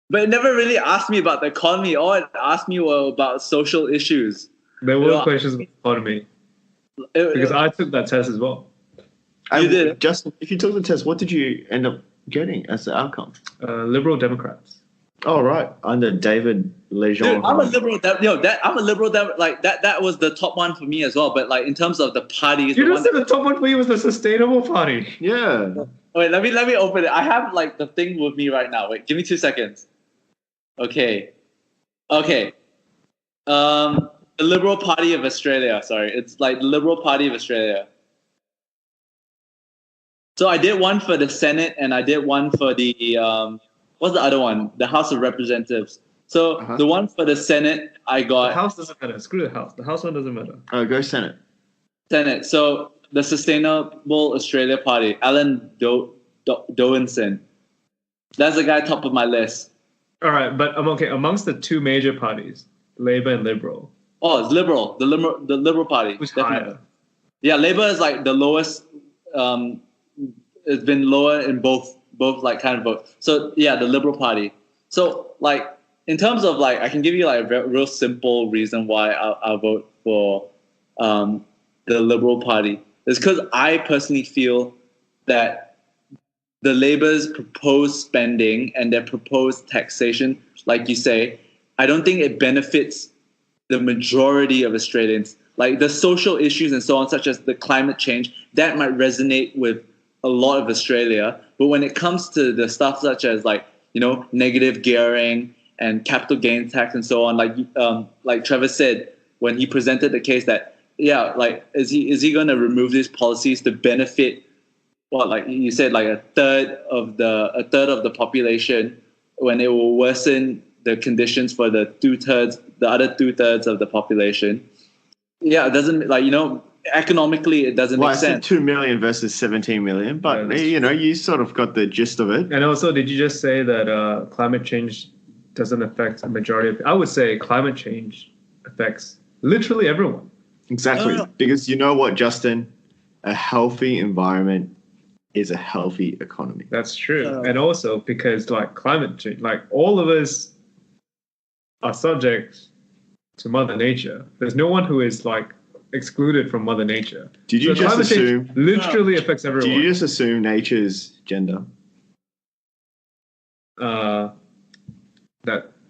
But it never really asked me about the economy. All it asked me were about social issues. There were questions about economy. Because I took that test as well. You did? Justin, if you took the test, what did you end up getting as the outcome? Liberal Democrats. Oh, right. Under David Lejeune. Dude, I'm a liberal. I'm a liberal. That was the top one for me as well. But in terms of the parties, You just said the top one for you was the Sustainable Party. Yeah. Wait, let me open it. I have the thing with me right now. Wait, give me 2 seconds. Okay. The Liberal Party of Australia. Sorry, it's like the Liberal Party of Australia. So I did one for the Senate, and I did one for the what's the other one? The House of Representatives. So the one for the Senate, I The got House doesn't matter. Screw the House. The House one doesn't matter. Oh, go Senate. Senate. So the Sustainable Australia Party, Alan Dowenson. That's the guy top of my list. All right, but I'm okay. Amongst the two major parties, Labour and Liberal, Oh, it's Liberal. The Liberal Party. who's Definitely. higher? Yeah, Labour is like the lowest. It's been lower in both like kind of votes. So yeah, the Liberal Party. So like in terms of like, I can give you like a real simple reason why I'll vote for the Liberal Party. It's because I personally feel that the Labour's proposed spending and their proposed taxation, like you say, I don't think it benefits the majority of Australians. Like the social issues and so on, such as the climate change, that might resonate with a lot of Australia. But when it comes to the stuff such as like, you know, negative gearing and capital gains tax and so on, like Trevor said when he presented the case that, yeah, like is he going to remove these policies to benefit what, like you said, like a third of the population, when it will worsen the conditions for the other 2/3 of the population. Yeah, it doesn't, like, you know, economically it doesn't make sense. 2 million versus 17 million, but Yeah, you know, you sort of got the gist of it. And also, did you just say that climate change doesn't affect a majority of? I would say climate change affects literally everyone. Exactly, No. because you know what, Justin, a healthy environment is a healthy economy. That's true. And also because like climate change, like all of us are subject to Mother Nature. There's no one who is like excluded from Mother Nature. Did you So just climate change assume? literally affects everyone. Did you just assume nature's gender?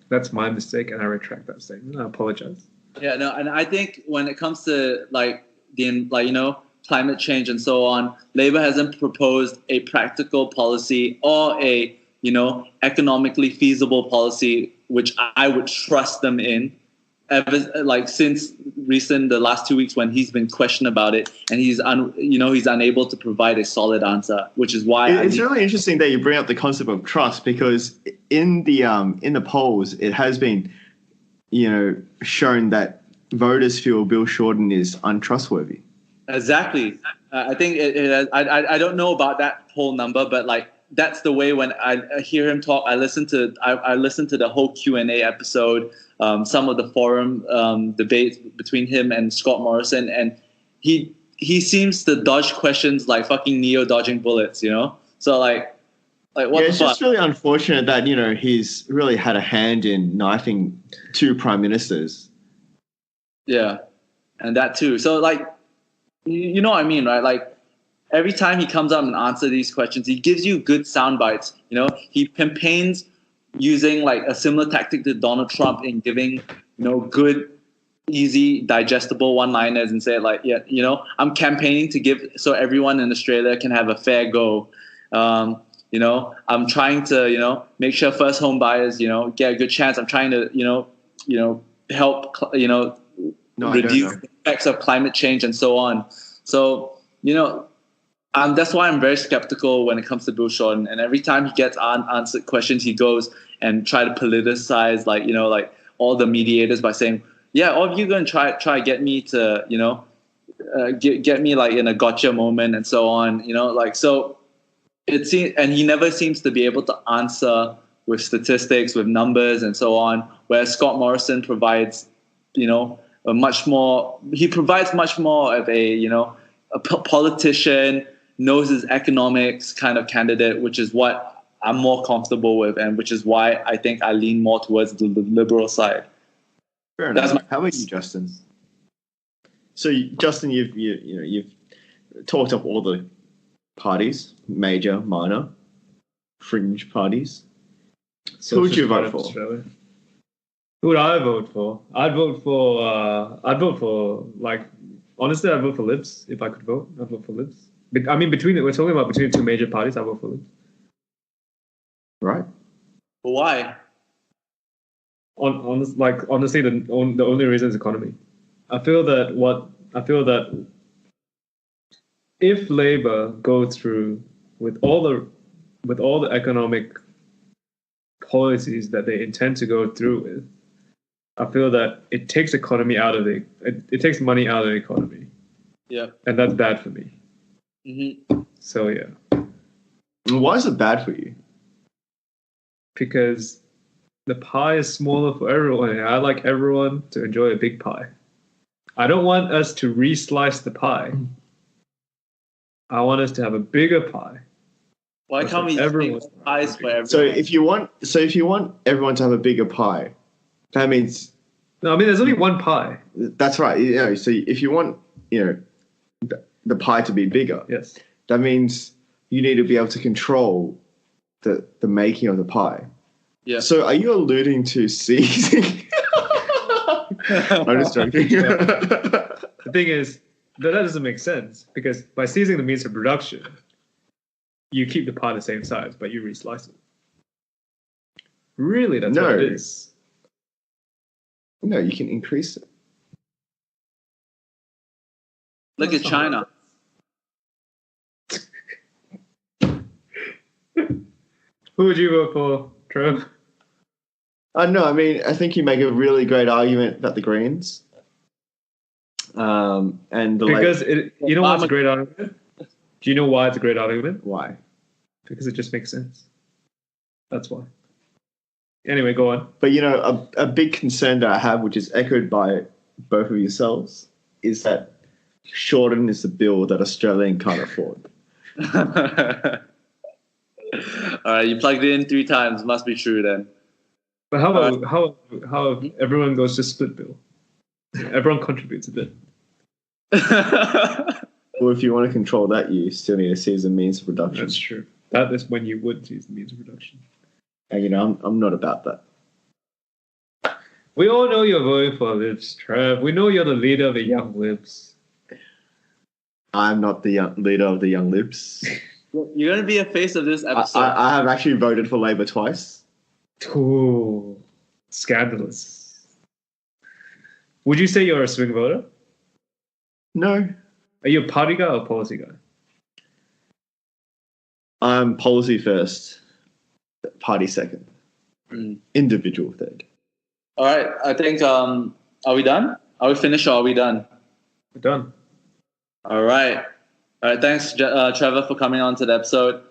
That's my mistake, and I retract that statement. I apologize. Yeah, no, and I think when it comes to like you know, climate change and so on, Labour hasn't proposed a practical policy or a, you know, economically feasible policy which I would trust them in. Like since the last 2 weeks when he's been questioned about it, and he's unable to provide a solid answer, which is why It's really interesting that you bring up the concept of trust, because in the polls it has been, you know, shown that voters feel Bill Shorten is untrustworthy. Exactly. I think I don't know about that whole number, but like that's the way when I hear him talk. I listen to the whole Q&A episode, some of the forum debates between him and Scott Morrison, and he seems to dodge questions like fucking Neo dodging bullets, you know. So like what the It's fuck? just really unfortunate that, you know, he's really had a hand in knifing 2 prime ministers. Yeah, and that too. So like, you know what I mean, right? Like every time he comes up and answers these questions, he gives you good sound bites. You know, he campaigns using like a similar tactic to Donald Trump in giving, you know, good, easy, digestible one-liners and say like, yeah, you know, I'm campaigning to give so everyone in Australia can have a fair go. You know, I'm trying to, you know, make sure first home buyers, you know, get a good chance. I'm trying to, you know, help, you know, reduce the effects of climate change and so on. So, you know, that's why I'm very skeptical when it comes to Bill Shorten. And every time he gets unanswered questions, he goes and try to politicize, like, you know, like all the mediators by saying, yeah, all of you going to try get me to, you know, get me like in a gotcha moment and so on, you know, like, so it seems, and he never seems to be able to answer with statistics, with numbers and so on, whereas Scott Morrison provides, you know, he provides much more of a, you know, a politician, knows his economics kind of candidate, which is what I'm more comfortable with, and which is why I think I lean more towards the liberal side. Fair enough. How about you, Justin? So, Justin, you've talked up all the parties, major, minor, fringe parties. So who would you vote for? Australia. Who would I vote for? I'd vote for like, honestly, I'd vote for Libs if I could vote. I'd vote for Libs. I mean, we're talking about between 2 major parties, I'd vote for Libs. Right. Why? honestly, the only reason is economy. I feel that if Labour go through with all the economic policies that they intend to go through with, I feel that it takes economy out of it takes money out of the economy, Yeah. and that's bad for me. Mm-hmm. So yeah, Why is it bad for you? because the pie is smaller for everyone, and I like everyone to enjoy a big pie. I don't want us to re-slice the pie. I want us to have a bigger pie. Why That's can't what we everyone's make pies for everyone? So if you want everyone to have a bigger pie, that means No, I mean there's only one pie. that's right. You know, so if you want the pie to be bigger, Yes. that means you need to be able to control the making of the pie. Yeah. So are you alluding to seizing? I'm just joking. The thing is that doesn't make sense, because by seizing the means of production, you keep the pie the same size, but you re-slice it. Really, that's what it is. No, you can increase it. Look at China. Who would you vote for, Trevor? No, I mean, I think you make a really great argument about the Greens. And the Because you know why it's a great argument? Do you know why it's a great argument? why? Because it just makes sense. That's why. Anyway, go on. But a big concern that I have, which is echoed by both of yourselves, is that Shorten is the bill that Australian can't afford. All right, you plugged it in 3 times. Must be true then. But how if everyone goes to split bill? Everyone contributes a bit. Well, if you want to control that, you still need to seize the means of production. That's true. That is when you would use the means of production. And I'm not about that. We all know you're voting for Libs, Trev. We know you're the leader of the Young Libs. I'm not the leader of the Young Libs. You're going to be a face of this episode. I have actually voted for Labour twice. Ooh, scandalous. Would you say you're a swing voter? No, Are you a party guy or a policy guy? I'm policy first, party second, individual third. All right, I think, are we done? Are we finished or are we done? We're done. All right. Thanks, Trevor, for coming on to the episode.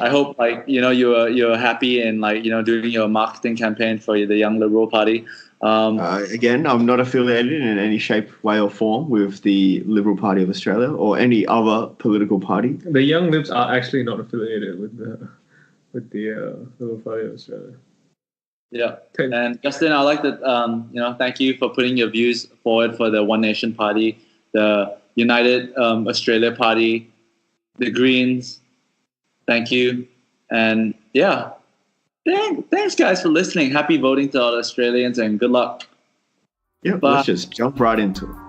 I hope you're happy and doing your marketing campaign for the Young Liberal Party. Again, I'm not affiliated in any shape, way, or form with the Liberal Party of Australia or any other political party. The Young Libs are actually not affiliated with the Liberal Party of Australia. Yeah. Okay. And Justin, I'd like to thank you for putting your views forward for the One Nation Party, the United Australia Party, the Greens. Thank you. And yeah, thanks guys for listening. Happy voting to all Australians and good luck. Yeah, let's just jump right into it.